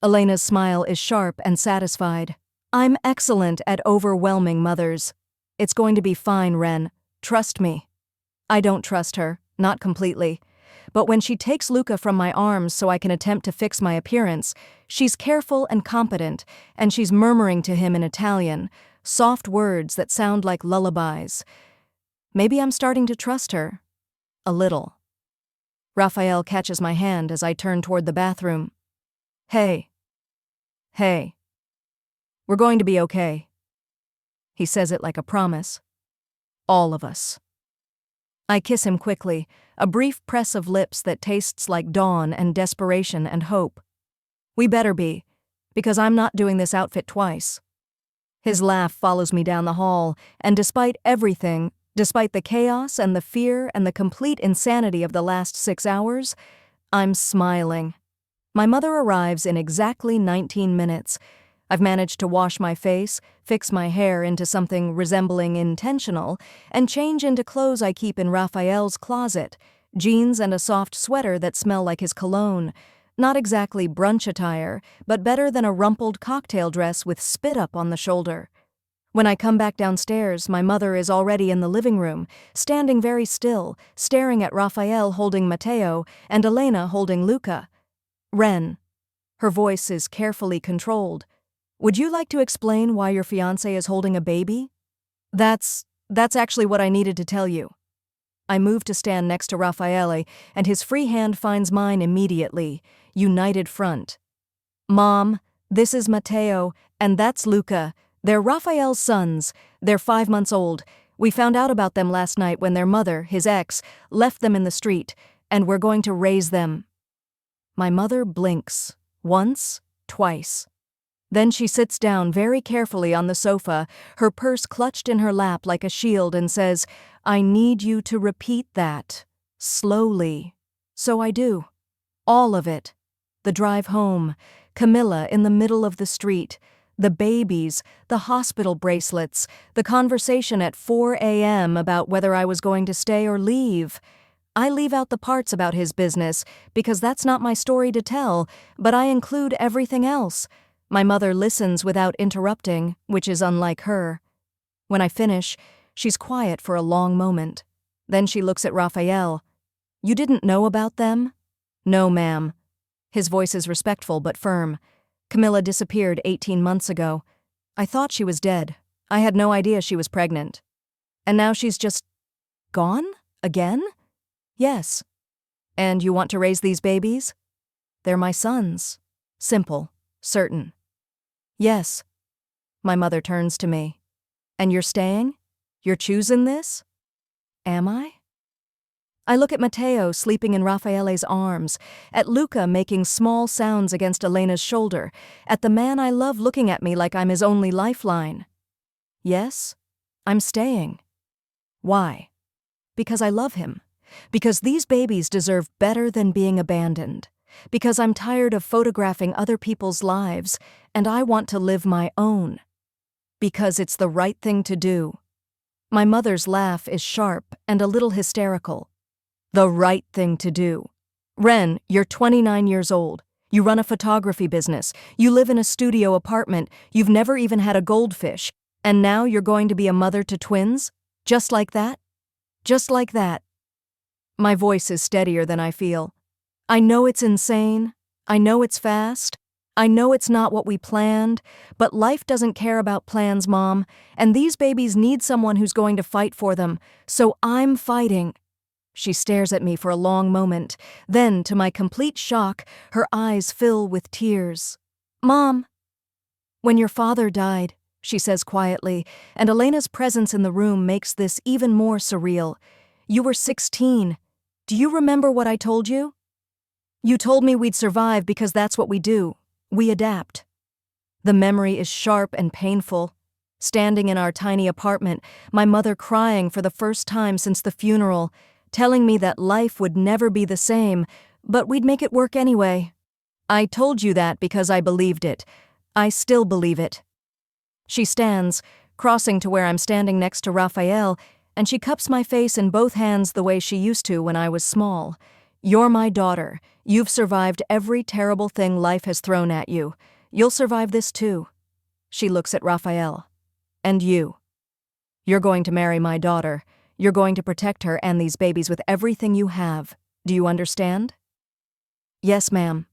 Elena's smile is sharp and satisfied. I'm excellent at overwhelming mothers. It's going to be fine, Wren. Trust me. I don't trust her, not completely. But when she takes Luca from my arms so I can attempt to fix my appearance, she's careful and competent, and she's murmuring to him in Italian, soft words that sound like lullabies. Maybe I'm starting to trust her. A little. Raphael catches my hand as I turn toward the bathroom. Hey. Hey. We're going to be okay. He says it like a promise. All of us. I kiss him quickly, a brief press of lips that tastes like dawn and desperation and hope. We better be. Because I'm not doing this outfit twice. His laugh follows me down the hall, and despite everything, despite the chaos and the fear and the complete insanity of the last 6 hours, I'm smiling. My mother arrives in exactly 19 minutes. I've managed to wash my face, fix my hair into something resembling intentional, and change into clothes I keep in Raphael's closet, jeans and a soft sweater that smell like his cologne. Not exactly brunch attire, but better than a rumpled cocktail dress with spit up on the shoulder. When I come back downstairs, my mother is already in the living room, standing very still, staring at Raphael holding Matteo and Elena holding Luca. "Ren." Her voice is carefully controlled. "Would you like to explain why your fiancé is holding a baby?" That's actually what I needed to tell you." I move to stand next to Raffaele, and his free hand finds mine immediately. United front. "Mom, this is Matteo, and that's Luca. They're Raphael's sons. They're 5 months old. We found out about them last night when their mother, his ex, left them in the street, and we're going to raise them." My mother blinks. Once, twice. Then she sits down very carefully on the sofa, her purse clutched in her lap like a shield, and says, "I need you to repeat that. Slowly." So I do. All of it. The drive home, Camilla in the middle of the street, the babies, the hospital bracelets, the conversation at 4 a.m. about whether I was going to stay or leave. I leave out the parts about his business because that's not my story to tell, but I include everything else. My mother listens without interrupting, which is unlike her. When I finish, she's quiet for a long moment. Then she looks at Raphael. "You didn't know about them?" "No, ma'am." His voice is respectful but firm. "Camilla disappeared 18 months ago. I thought she was dead. I had no idea she was pregnant. And now she's just gone? Again?" "Yes." "And you want to raise these babies?" "They're my sons." Simple. Certain. "Yes." My mother turns to me. "And you're staying? You're choosing this?" Am I? I look at Matteo sleeping in Raffaele's arms, at Luca making small sounds against Elena's shoulder, at the man I love looking at me like I'm his only lifeline. Yes, I'm staying. Why? Because I love him. Because these babies deserve better than being abandoned. Because I'm tired of photographing other people's lives, and I want to live my own. Because it's the right thing to do. My mother's laugh is sharp and a little hysterical. The right thing to do. "Ren, you're 29 years old. You run a photography business. You live in a studio apartment. You've never even had a goldfish. And now you're going to be a mother to twins? Just like that? Just like that." My voice is steadier than I feel. I know it's insane. I know it's fast. I know it's not what we planned, but life doesn't care about plans, Mom, and these babies need someone who's going to fight for them, so I'm fighting. She stares at me for a long moment. Then, to my complete shock, her eyes fill with tears. "Mom." "When your father died," she says quietly, and Elena's presence in the room makes this even more surreal. "You were 16. Do you remember what I told you? You told me we'd survive because that's what we do. We adapt." The memory is sharp and painful. Standing in our tiny apartment, my mother crying for the first time since the funeral, telling me that life would never be the same, but we'd make it work anyway. "I told you that because I believed it. I still believe it." She stands, crossing to where I'm standing next to Raphael, and she cups my face in both hands the way she used to when I was small. "You're my daughter. You've survived every terrible thing life has thrown at you. You'll survive this too." She looks at Raphael. "And you. You're going to marry my daughter. You're going to protect her and these babies with everything you have. Do you understand?" "Yes, ma'am."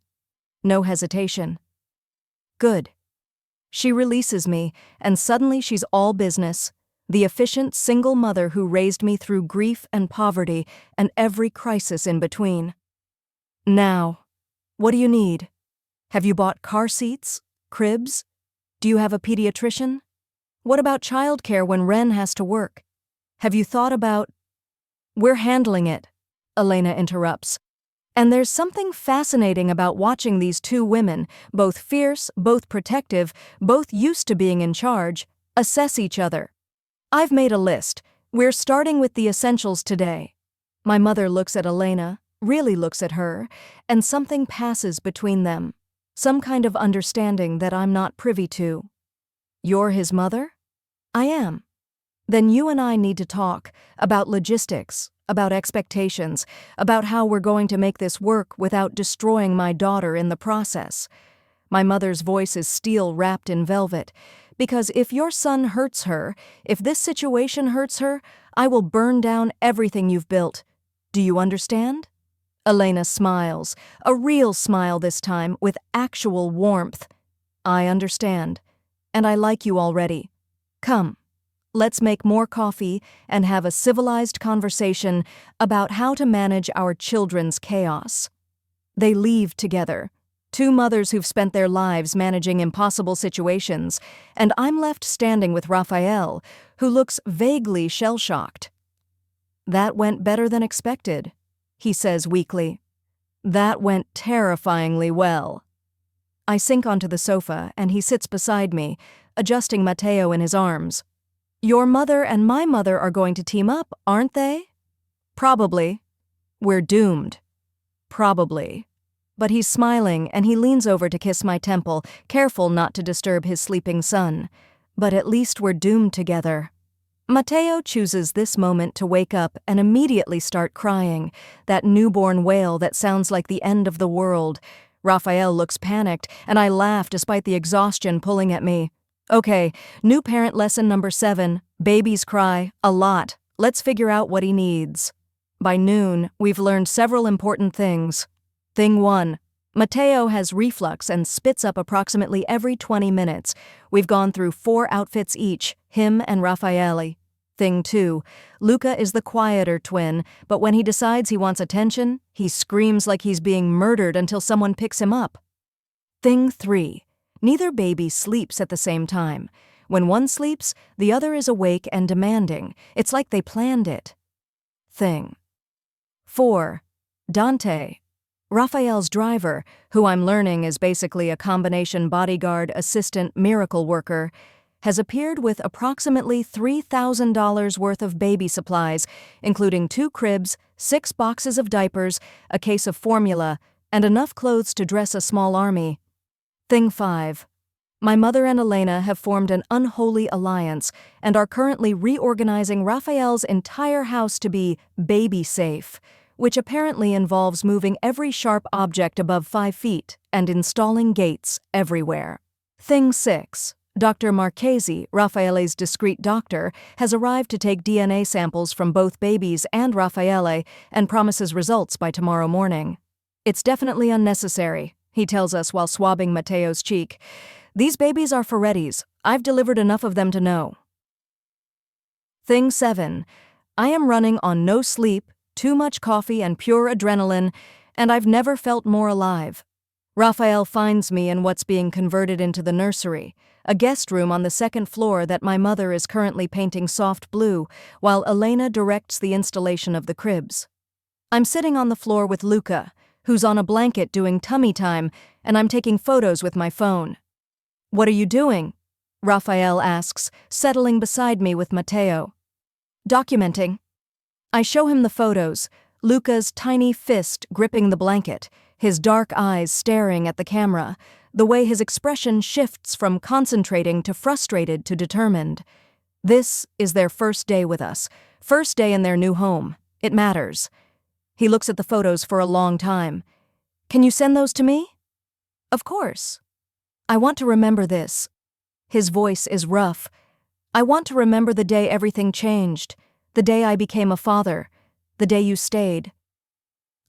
No hesitation. "Good." She releases me, and suddenly she's all business. The efficient single mother who raised me through grief and poverty and every crisis in between. "Now, what do you need? Have you bought car seats? Cribs? Do you have a pediatrician? What about childcare when Ren has to work? Have you thought about—" "We're handling it," Elena interrupts. And there's something fascinating about watching these two women, both fierce, both protective, both used to being in charge, assess each other. I've made a list. We're starting with the essentials today. My mother looks at Elena, really looks at her, and something passes between them. Some kind of understanding that I'm not privy to. You're his mother? I am. Then you and I need to talk about logistics, about expectations, about how we're going to make this work without destroying my daughter in the process. My mother's voice is steel wrapped in velvet, because if your son hurts her, if this situation hurts her, I will burn down everything you've built. Do you understand? Elena smiles, a real smile this time, with actual warmth. I understand, and I like you already. Come. Let's make more coffee and have a civilized conversation about how to manage our children's chaos. They leave together, two mothers who've spent their lives managing impossible situations, and I'm left standing with Raphael, who looks vaguely shell-shocked. That went better than expected, he says weakly. That went terrifyingly well. I sink onto the sofa, and he sits beside me, adjusting Matteo in his arms. Your mother and my mother are going to team up, aren't they? Probably. We're doomed. Probably. But he's smiling, and he leans over to kiss my temple, careful not to disturb his sleeping son. But at least we're doomed together. Matteo chooses this moment to wake up and immediately start crying, that newborn wail that sounds like the end of the world. Raphael looks panicked, and I laugh despite the exhaustion pulling at me. Okay, new parent lesson number 7, babies cry, a lot. Let's figure out what he needs. By noon, we've learned several important things. Thing 1. Matteo has reflux and spits up approximately every 20 minutes. We've gone through 4 outfits each, him and Raffaele. Thing 2. Luca is the quieter twin, but when he decides he wants attention, he screams like he's being murdered until someone picks him up. Thing 3. Neither baby sleeps at the same time. When one sleeps, the other is awake and demanding. It's like they planned it. Thing 4. Dante, Raphael's driver, who I'm learning is basically a combination bodyguard, assistant, miracle worker, has appeared with approximately $3,000 worth of baby supplies, including 2 cribs, 6 boxes of diapers, a case of formula, and enough clothes to dress a small army. Thing 5. My mother and Elena have formed an unholy alliance and are currently reorganizing Raphael's entire house to be baby-safe, which apparently involves moving every sharp object above 5 feet and installing gates everywhere. Thing 6. Dr. Marchesi, Raffaele's discreet doctor, has arrived to take DNA samples from both babies and Raffaele and promises results by tomorrow morning. It's definitely unnecessary, he tells us while swabbing Matteo's cheek. These babies are Ferretti's. I've delivered enough of them to know. Thing 7. I am running on no sleep, too much coffee and pure adrenaline, and I've never felt more alive. Raphael finds me in what's being converted into the nursery, a guest room on the 2nd floor that my mother is currently painting soft blue, while Elena directs the installation of the cribs. I'm sitting on the floor with Luca, who's on a blanket doing tummy time, and I'm taking photos with my phone. What are you doing? Raphael asks, settling beside me with Matteo. Documenting. I show him the photos, Luca's tiny fist gripping the blanket, his dark eyes staring at the camera, the way his expression shifts from concentrating to frustrated to determined. This is their first day with us, first day in their new home. It matters. He looks at the photos for a long time. Can you send those to me? Of course. I want to remember this. His voice is rough. I want to remember the day everything changed, the day I became a father, the day you stayed.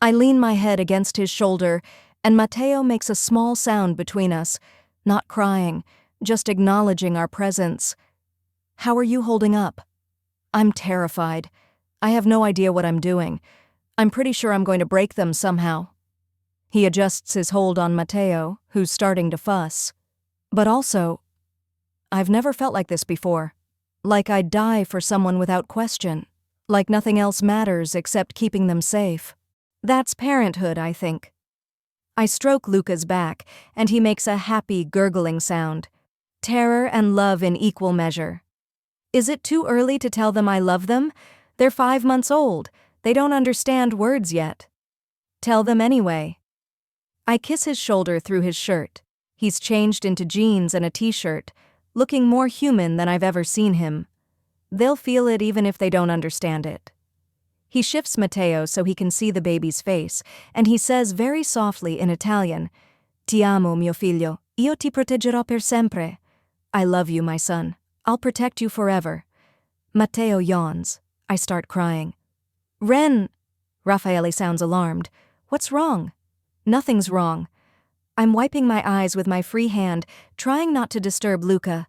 I lean my head against his shoulder, and Matteo makes a small sound between us, not crying, just acknowledging our presence. How are you holding up? I'm terrified. I have no idea what I'm doing. I'm pretty sure I'm going to break them somehow. He adjusts his hold on Matteo, who's starting to fuss. But also, I've never felt like this before. Like I'd die for someone without question. Like nothing else matters except keeping them safe. That's parenthood, I think. I stroke Luca's back, and he makes a happy, gurgling sound. Terror and love in equal measure. Is it too early to tell them I love them? They're 5 months old. They don't understand words yet. Tell them anyway. I kiss his shoulder through his shirt. He's changed into jeans and a t-shirt, looking more human than I've ever seen him. They'll feel it even if they don't understand it. He shifts Matteo so he can see the baby's face, and he says very softly in Italian, Ti amo, mio figlio, io ti proteggerò per sempre. I love you, my son. I'll protect you forever. Matteo yawns. I start crying. Ren! Raffaele sounds alarmed. What's wrong? Nothing's wrong. I'm wiping my eyes with my free hand, trying not to disturb Luca.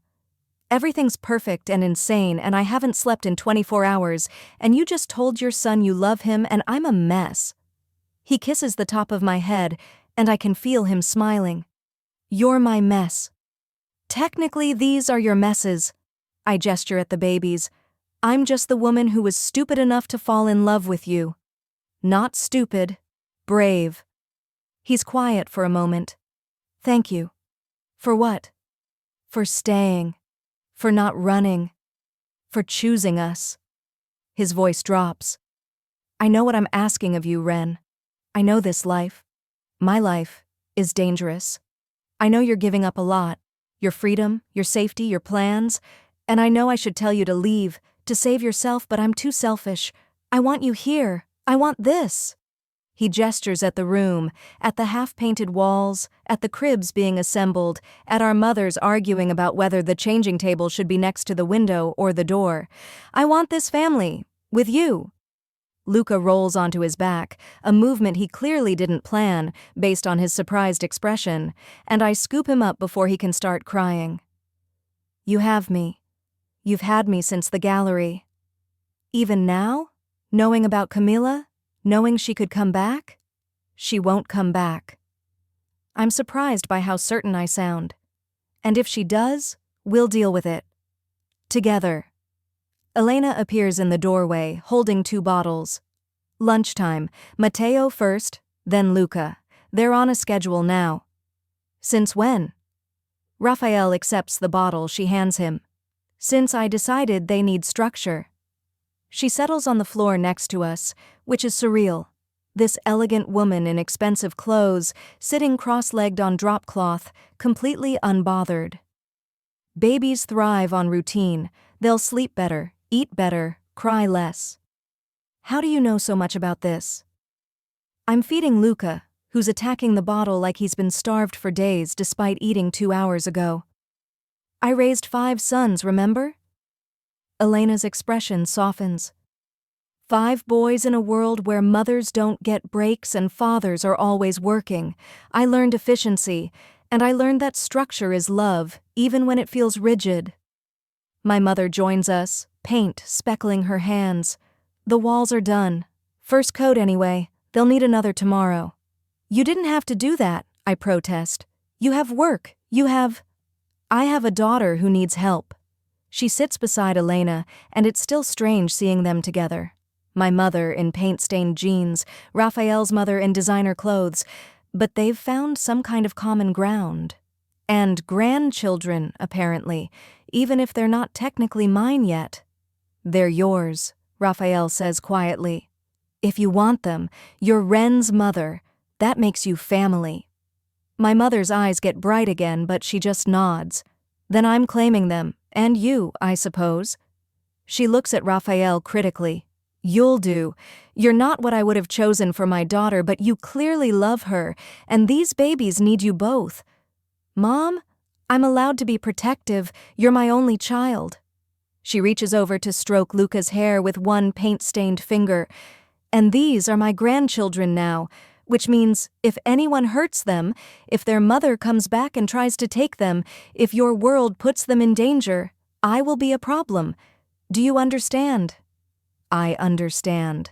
Everything's perfect and insane, and I haven't slept in 24 hours, and you just told your son you love him, and I'm a mess. He kisses the top of my head, and I can feel him smiling. You're my mess. Technically, these are your messes. I gesture at the babies. I'm just the woman who was stupid enough to fall in love with you. Not stupid. Brave. He's quiet for a moment. Thank you. For what? For staying. For not running. For choosing us. His voice drops. I know what I'm asking of you, Ren. I know this life. My life is dangerous. I know you're giving up a lot. Your freedom, your safety, your plans. And I know I should tell you to leave, to save yourself, but I'm too selfish. I want you here. I want this. He gestures at the room, at the half-painted walls, at the cribs being assembled, at our mothers arguing about whether the changing table should be next to the window or the door. I want this family, with you. Luca rolls onto his back, a movement he clearly didn't plan, based on his surprised expression, and I scoop him up before he can start crying. You have me. You've had me since the gallery. Even now? Knowing about Camilla? Knowing she could come back? She won't come back. I'm surprised by how certain I sound. And if she does, we'll deal with it. Together. Elena appears in the doorway, holding 2 bottles. Lunchtime. Matteo first, then Luca. They're on a schedule now. Since when? Raphael accepts the bottle she hands him. Since I decided they need structure. She settles on the floor next to us, which is surreal. This elegant woman in expensive clothes, sitting cross-legged on drop cloth, completely unbothered. Babies thrive on routine. They'll sleep better, eat better, cry less. How do you know so much about this? I'm feeding Luca, who's attacking the bottle like he's been starved for days despite eating 2 hours ago. I raised 5 sons, remember? Elena's expression softens. 5 boys in a world where mothers don't get breaks and fathers are always working. I learned efficiency, and I learned that structure is love, even when it feels rigid. My mother joins us, paint speckling her hands. The walls are done. First coat anyway, they'll need another tomorrow. You didn't have to do that, I protest. You have work, I have a daughter who needs help. She sits beside Elena, and it's still strange seeing them together. My mother in paint-stained jeans, Raphael's mother in designer clothes, but they've found some kind of common ground. And grandchildren, apparently, even if they're not technically mine yet. They're yours, Raphael says quietly. If you want them, you're Ren's mother. That makes you family. My mother's eyes get bright again, but she just nods. Then I'm claiming them. And you, I suppose. She looks at Raphael critically. You'll do. You're not what I would have chosen for my daughter, but you clearly love her, and these babies need you both. Mom, I'm allowed to be protective. You're my only child. She reaches over to stroke Luca's hair with one paint-stained finger. And these are my grandchildren now, which means if anyone hurts them, if their mother comes back and tries to take them, if your world puts them in danger, I will be a problem. Do you understand? I understand.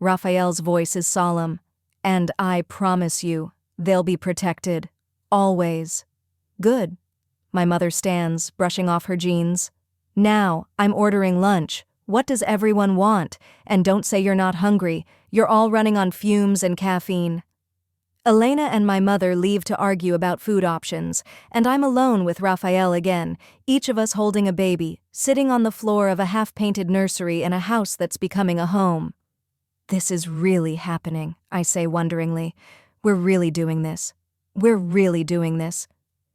Raphael's voice is solemn. And I promise you, they'll be protected. Always. Good. My mother stands, brushing off her jeans. Now, I'm ordering lunch. What does everyone want? And don't say you're not hungry. You're all running on fumes and caffeine. Elena and my mother leave to argue about food options, and I'm alone with Raphael again, each of us holding a baby, sitting on the floor of a half-painted nursery in a house that's becoming a home. This is really happening, I say wonderingly. We're really doing this. We're really doing this.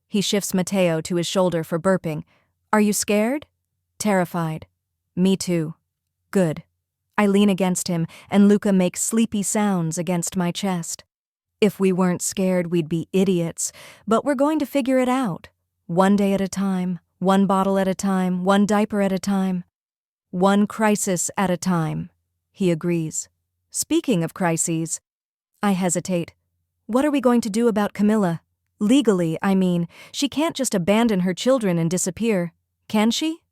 He shifts Mateo to his shoulder for burping. Are you scared? Terrified. Me too. Good. I lean against him, and Luca makes sleepy sounds against my chest. If we weren't scared, we'd be idiots, but we're going to figure it out. One day at a time, one bottle at a time, one diaper at a time. One crisis at a time, he agrees. Speaking of crises, I hesitate. What are we going to do about Camilla? Legally, I mean, she can't just abandon her children and disappear, can she?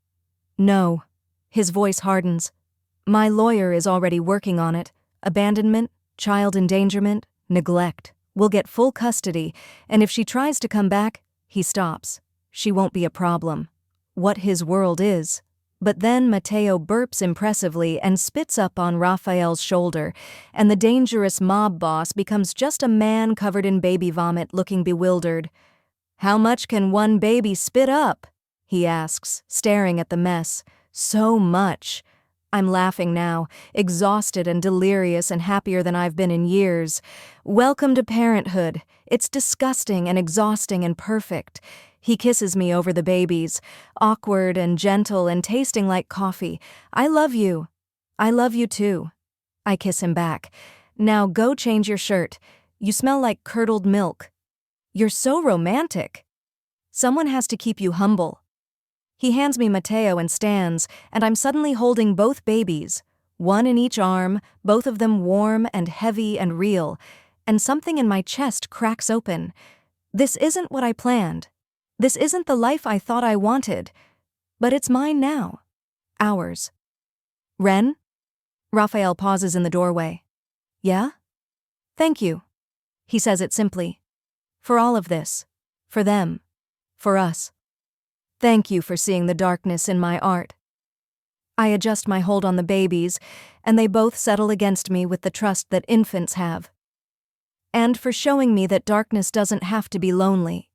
No. His voice hardens. My lawyer is already working on it. Abandonment, child endangerment, neglect. We'll get full custody, and if she tries to come back, he stops. She won't be a problem. What his world is. But then Mateo burps impressively and spits up on Raphael's shoulder, and the dangerous mob boss becomes just a man covered in baby vomit looking bewildered. How much can one baby spit up? He asks, staring at the mess. So much. I'm laughing now, exhausted and delirious and happier than I've been in years. Welcome to parenthood. It's disgusting and exhausting and perfect. He kisses me over the babies, awkward and gentle and tasting like coffee. I love you. I love you too. I kiss him back. Now go change your shirt. You smell like curdled milk. You're so romantic. Someone has to keep you humble. He hands me Mateo and stands, and I'm suddenly holding both babies, one in each arm, both of them warm and heavy and real, and something in my chest cracks open. This isn't what I planned. This isn't the life I thought I wanted. But it's mine now. Ours. Ren? Raphael pauses in the doorway. Yeah? Thank you. He says it simply. For all of this. For them. For us. Thank you for seeing the darkness in my art. I adjust my hold on the babies, and they both settle against me with the trust that infants have. And for showing me that darkness doesn't have to be lonely.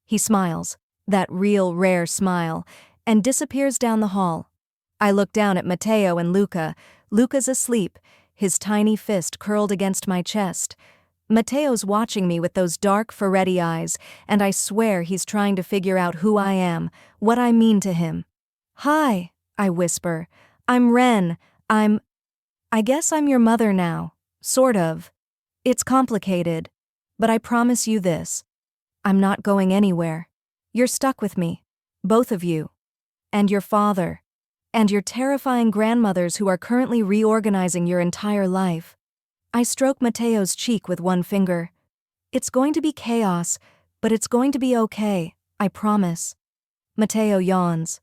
He smiles, that real, rare smile, and disappears down the hall. I look down at Mateo and Luca. Luca's asleep, his tiny fist curled against my chest. Mateo's watching me with those dark Ferretti eyes, and I swear he's trying to figure out who I am, what I mean to him. Hi, I whisper. I'm Ren. I guess I'm your mother now. Sort of. It's complicated. But I promise you this. I'm not going anywhere. You're stuck with me. Both of you. And your father. And your terrifying grandmothers who are currently reorganizing your entire life. I stroke Mateo's cheek with one finger. It's going to be chaos, but it's going to be okay, I promise. Mateo yawns.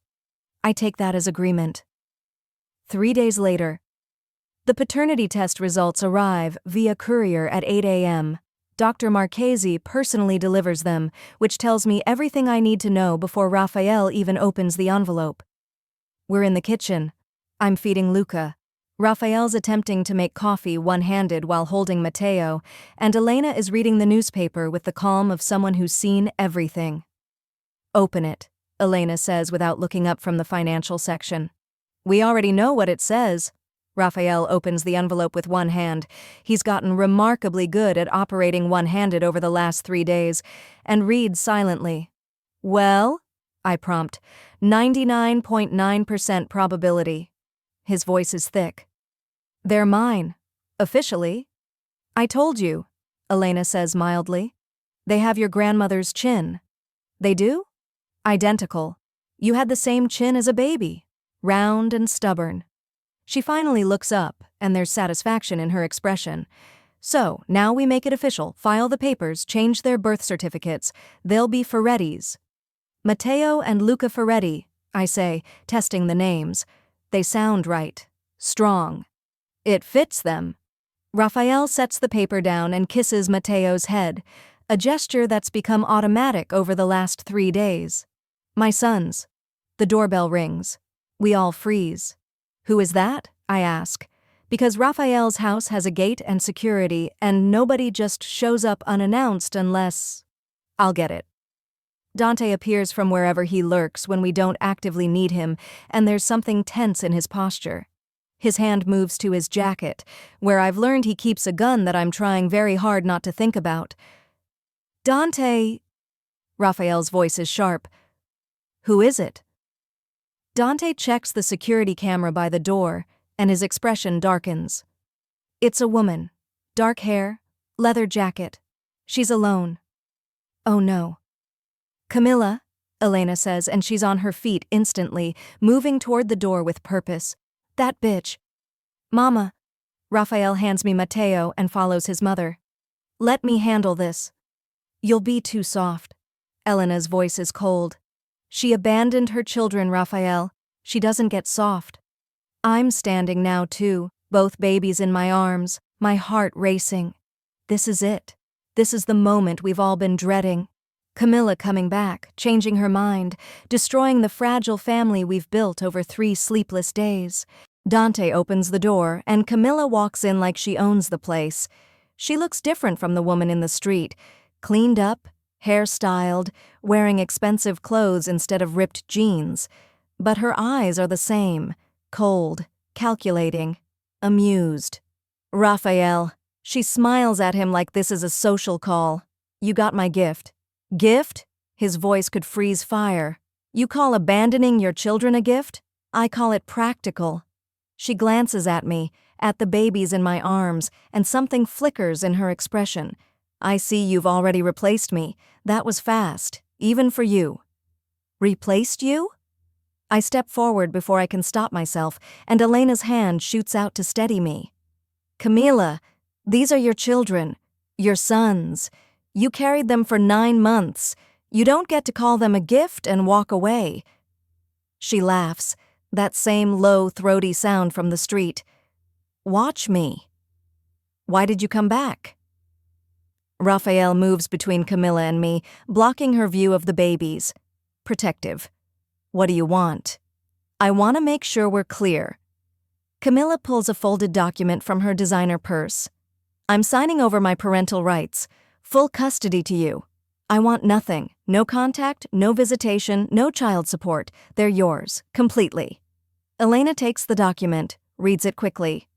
I take that as agreement. 3 days later. The paternity test results arrive via courier at 8 a.m. Dr. Marchesi personally delivers them, which tells me everything I need to know before Raphael even opens the envelope. We're in the kitchen. I'm feeding Luca. Raphael's attempting to make coffee one-handed while holding Mateo, and Elena is reading the newspaper with the calm of someone who's seen everything. Open it, Elena says without looking up from the financial section. We already know what it says. Raphael opens the envelope with one hand. He's gotten remarkably good at operating one-handed over the last 3 days, and reads silently. Well, I prompt, 99.9% probability. His voice is thick. They're mine. Officially. I told you, Elena says mildly. They have your grandmother's chin. They do? Identical. You had the same chin as a baby. Round and stubborn. She finally looks up, and there's satisfaction in her expression. So, now we make it official. File the papers, change their birth certificates. They'll be Ferrettis. Mateo and Luca Ferretti, I say, testing the names. They sound right. Strong. It fits them. Raphael sets the paper down and kisses Mateo's head, a gesture that's become automatic over the last 3 days. My sons. The doorbell rings. We all freeze. Who is that? I ask. Because Raphael's house has a gate and security, and nobody just shows up unannounced unless… I'll get it. Dante appears from wherever he lurks when we don't actively need him, and there's something tense in his posture. His hand moves to his jacket, where I've learned he keeps a gun that I'm trying very hard not to think about. Dante… Raphael's voice is sharp. Who is it? Dante checks the security camera by the door, and his expression darkens. It's a woman. Dark hair, leather jacket. She's alone. Oh no. Camilla, Elena says, and she's on her feet instantly, moving toward the door with purpose. That bitch. Mama. Raphael hands me Matteo and follows his mother. Let me handle this. You'll be too soft. Elena's voice is cold. She abandoned her children, Raphael. She doesn't get soft. I'm standing now too, both babies in my arms, my heart racing. This is it. This is the moment we've all been dreading. Camilla coming back, changing her mind, destroying the fragile family we've built over 3 sleepless days. Dante opens the door, and Camilla walks in like she owns the place. She looks different from the woman in the street, cleaned up, hair-styled, wearing expensive clothes instead of ripped jeans. But her eyes are the same, cold, calculating, amused. Raphael. She smiles at him like this is a social call. You got my gift. Gift? His voice could freeze fire. You call abandoning your children a gift? I call it practical. She glances at me, at the babies in my arms, and something flickers in her expression. I see you've already replaced me. That was fast, even for you. Replaced you? I step forward before I can stop myself, and Elena's hand shoots out to steady me. Camila, these are your children, your sons. You carried them for 9 months. You don't get to call them a gift and walk away. She laughs, that same low, throaty sound from the street. Watch me. Why did you come back? Raphael moves between Camilla and me, blocking her view of the babies. Protective. What do you want? I want to make sure we're clear. Camilla pulls a folded document from her designer purse. I'm signing over my parental rights. Full custody to you. I want nothing. No contact, no visitation, no child support. They're yours, completely. Elena takes the document, reads it quickly.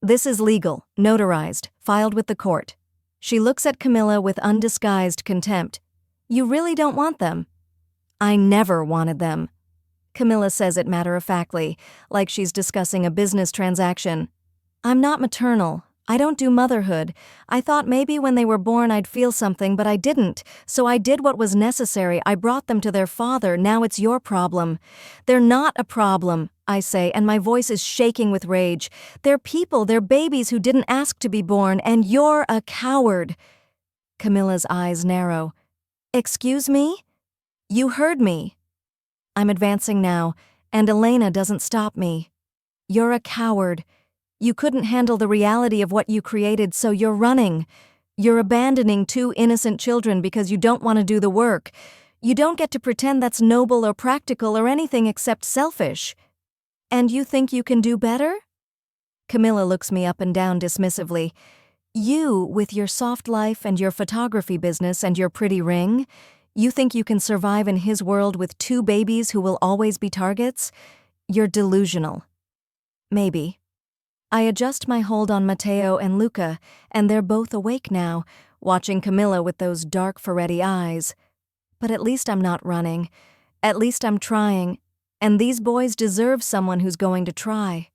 This is legal, notarized, filed with the court. She looks at Camilla with undisguised contempt. You really don't want them? I never wanted them. Camilla says it matter-of-factly, like she's discussing a business transaction. I'm not maternal. I don't do motherhood. I thought maybe when they were born I'd feel something, but I didn't. So I did what was necessary. I brought them to their father. Now it's your problem. They're not a problem, I say, and my voice is shaking with rage. They're people, they're babies who didn't ask to be born, and you're a coward. Camilla's eyes narrow. Excuse me? You heard me. I'm advancing now, and Elena doesn't stop me. You're a coward. You couldn't handle the reality of what you created, so you're running. You're abandoning 2 innocent children because you don't want to do the work. You don't get to pretend that's noble or practical or anything except selfish. And you think you can do better? Camilla looks me up and down dismissively. You, with your soft life and your photography business and your pretty ring, you think you can survive in his world with 2 babies who will always be targets? You're delusional. Maybe. I adjust my hold on Matteo and Luca, and they're both awake now, watching Camilla with those dark Ferretti eyes. But at least I'm not running. At least I'm trying, and these boys deserve someone who's going to try.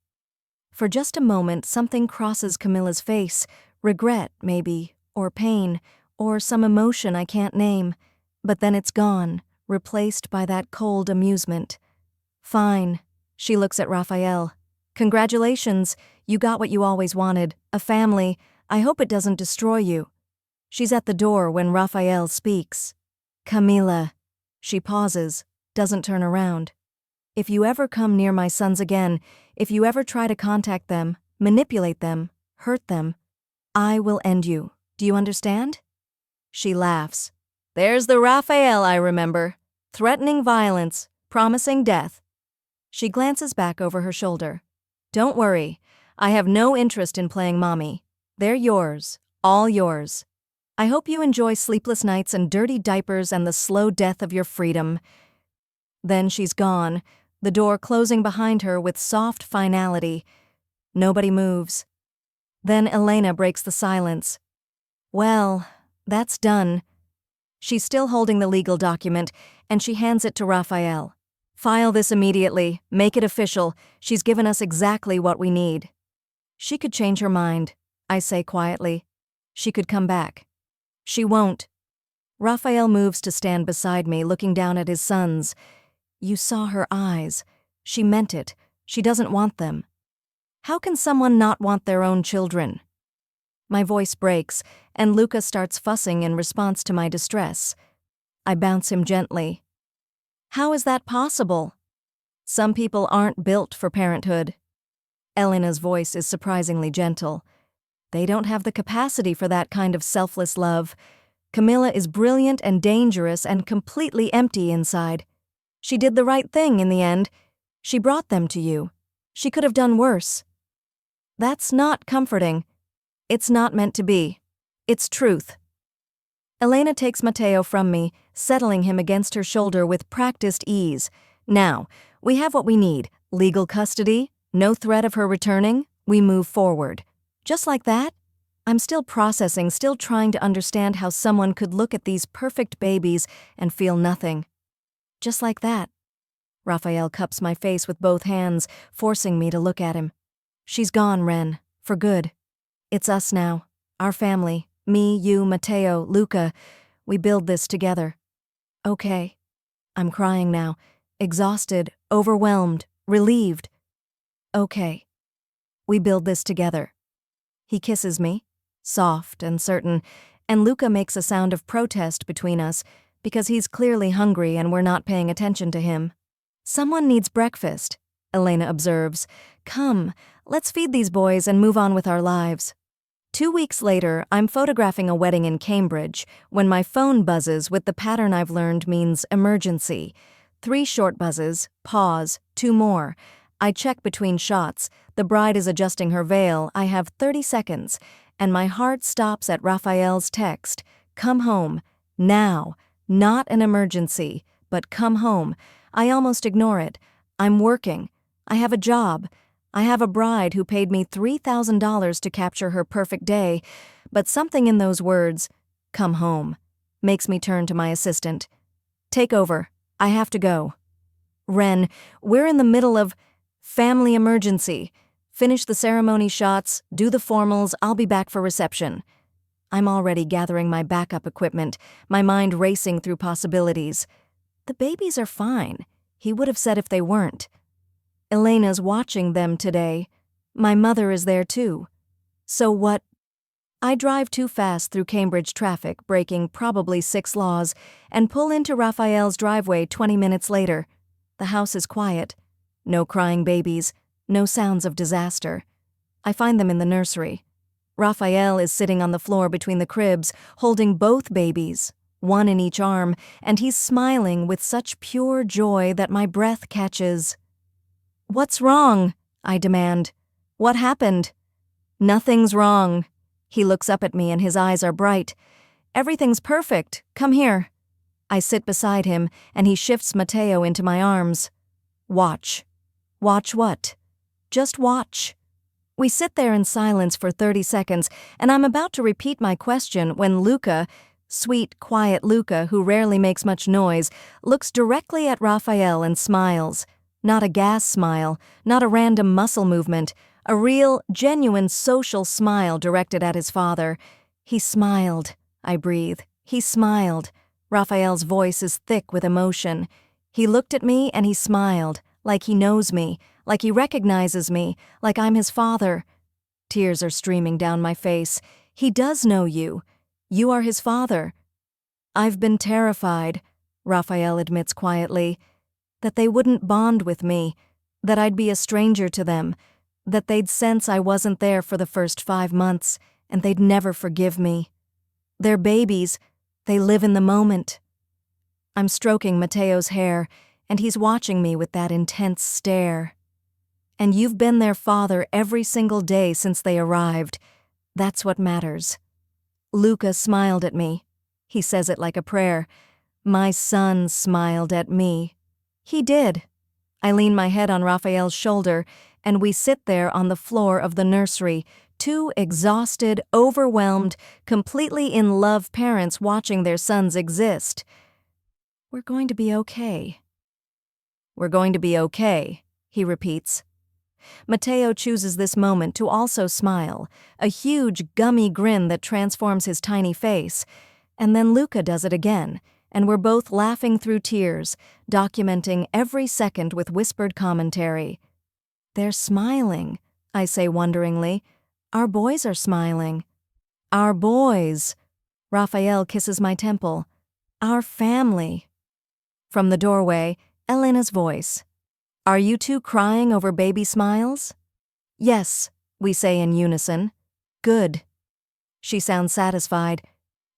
For just a moment, something crosses Camilla's face, regret, maybe, or pain, or some emotion I can't name. But then it's gone, replaced by that cold amusement. Fine. She looks at Raphael. Congratulations, you got what you always wanted, a family. I hope it doesn't destroy you. She's at the door when Raphael speaks. Camila. She pauses, doesn't turn around. If you ever come near my sons again, if you ever try to contact them, manipulate them, hurt them, I will end you. Do you understand? She laughs. There's the Raphael I remember. Threatening violence, promising death. She glances back over her shoulder. Don't worry. I have no interest in playing mommy. They're yours. All yours. I hope you enjoy sleepless nights and dirty diapers and the slow death of your freedom." Then she's gone, the door closing behind her with soft finality. Nobody moves. Then Elena breaks the silence. "Well, that's done." She's still holding the legal document, and she hands it to Raphael. "File this immediately. Make it official. She's given us exactly what we need." "She could change her mind," I say quietly. "She could come back." "She won't." Raphael moves to stand beside me, looking down at his sons. "You saw her eyes. She meant it. She doesn't want them." "How can someone not want their own children?" My voice breaks, and Luca starts fussing in response to my distress. I bounce him gently. "How is that possible? Some people aren't built for parenthood." Elena's voice is surprisingly gentle. "They don't have the capacity for that kind of selfless love. Camilla is brilliant and dangerous and completely empty inside. She did the right thing in the end. She brought them to you. She could have done worse." "That's not comforting. It's not meant to be. It's truth." Elena takes Matteo from me, settling him against her shoulder with practiced ease. "Now, we have what we need. Legal custody, no threat of her returning. We move forward." Just like that? I'm still processing, still trying to understand how someone could look at these perfect babies and feel nothing. Just like that. Raphael cups my face with both hands, forcing me to look at him. "She's gone, Ren. For good. It's us now. Our family. Me, you, Matteo, Luca. We build this together." "Okay." I'm crying now. Exhausted, overwhelmed, relieved. "Okay. We build this together." He kisses me, soft and certain, and Luca makes a sound of protest between us because he's clearly hungry and we're not paying attention to him. "Someone needs breakfast," Elena observes. "Come, let's feed these boys and move on with our lives." 2 weeks later, I'm photographing a wedding in Cambridge when my phone buzzes with the pattern I've learned means emergency. 3 short buzzes, pause, 2 more. I check between shots. The bride is adjusting her veil. I have 30 seconds, and my heart stops at Raphael's text. "Come home. Now. Not an emergency, but come home." I almost ignore it. I'm working. I have a job. I have a bride who paid me $3,000 to capture her perfect day, but something in those words, "come home," makes me turn to my assistant. "Take over. I have to go." "Ren, we're in the middle of family emergency. Finish the ceremony shots, do the formals, I'll be back for reception." I'm already gathering my backup equipment, my mind racing through possibilities. The babies are fine. He would have said if they weren't. Elena's watching them today. My mother is there too. So what? I drive too fast through Cambridge traffic, breaking probably 6 laws, and pull into Raphael's driveway 20 minutes later. The house is quiet. No crying babies, no sounds of disaster. I find them in the nursery. Raphael is sitting on the floor between the cribs, holding both babies, one in each arm, and he's smiling with such pure joy that my breath catches. "What's wrong?" I demand. "What happened?" "Nothing's wrong." He looks up at me and his eyes are bright. "Everything's perfect. Come here." I sit beside him, and he shifts Matteo into my arms. "Watch." "Watch what?" "Just watch." We sit there in silence for 30 seconds, and I'm about to repeat my question when Luca, sweet, quiet Luca, who rarely makes much noise, looks directly at Raphael and smiles. Not a gas smile, not a random muscle movement, a real, genuine social smile directed at his father. "He smiled," I breathe. "He smiled." Raphael's voice is thick with emotion. He looked at me and he smiled, like he knows me, like he recognizes me, like I'm his father. Tears are streaming down my face. "He does know you. You are his father." "I've been terrified," Raphael admits quietly, "that they wouldn't bond with me, that I'd be a stranger to them, that they'd sense I wasn't there for the first 5 months, and they'd never forgive me. They're babies. They live in the moment." I'm stroking Matteo's hair, and he's watching me with that intense stare. And you've been their father every single day since they arrived. That's what matters." Luca smiled at me. He says it like a prayer. My son smiled at me. He did. I lean my head on Raphael's shoulder, and we sit there on the floor of the nursery, two exhausted, overwhelmed, completely in love parents watching their sons exist. "We're going to be okay." "We're going to be okay," he repeats. Matteo chooses this moment to also smile, a huge, gummy grin that transforms his tiny face. And then Luca does it again, and we're both laughing through tears, documenting every second with whispered commentary. "They're smiling," I say wonderingly. "Our boys are smiling." "Our boys." Raphael kisses my temple. "Our family." From the doorway, Elena's voice. "Are you two crying over baby smiles?" "Yes," we say in unison. "Good." She sounds satisfied.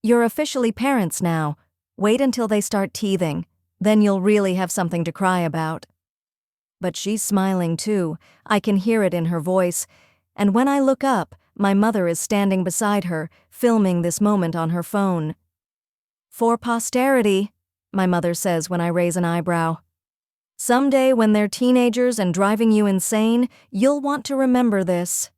"You're officially parents now. Wait until they start teething. Then you'll really have something to cry about." But she's smiling too. I can hear it in her voice. And when I look up, my mother is standing beside her, filming this moment on her phone. "For posterity," my mother says when I raise an eyebrow. "Someday when they're teenagers and driving you insane, you'll want to remember this."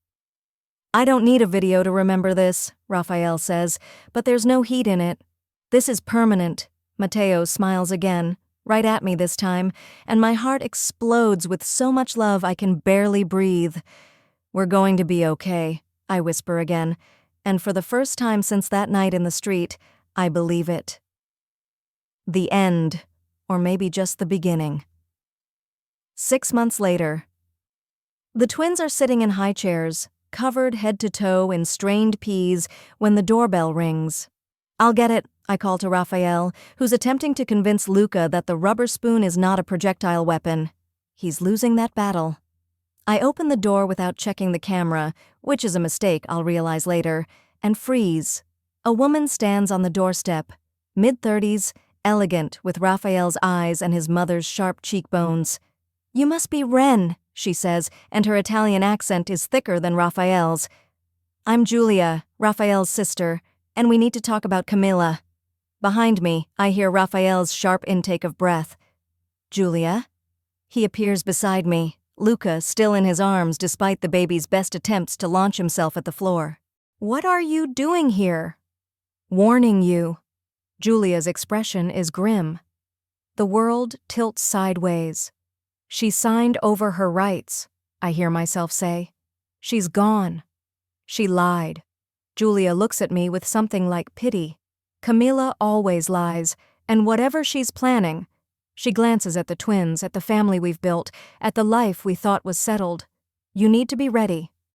"I don't need a video to remember this," Raphael says, "but there's no heat in it. This is permanent." Matteo smiles again, right at me this time, and my heart explodes with so much love I can barely breathe. "We're going to be okay," I whisper again, and for the first time since that night in the street, I believe it. The end, or maybe just the beginning. 6 months later. The twins are sitting in high chairs, covered head to toe in strained peas, when the doorbell rings. "I'll get it," I call to Raphael, who's attempting to convince Luca that the rubber spoon is not a projectile weapon. He's losing that battle. I open the door without checking the camera, which is a mistake I'll realize later, and freeze. A woman stands on the doorstep, mid-30s, elegant with Raphael's eyes and his mother's sharp cheekbones. "You must be Ren," she says, and her Italian accent is thicker than Raphael's. "I'm Giulia, Raphael's sister, and we need to talk about Camilla." Behind me, I hear Raphael's sharp intake of breath. "Giulia?" He appears beside me, Luca still in his arms despite the baby's best attempts to launch himself at the floor. "What are you doing here?" "Warning you." Giulia's expression is grim. The world tilts sideways. "She signed over her rights," I hear myself say. "She's gone." "She lied." Giulia looks at me with something like pity. "Camilla always lies, and whatever she's planning." She glances at the twins, at the family we've built, at the life we thought was settled. "You need to be ready."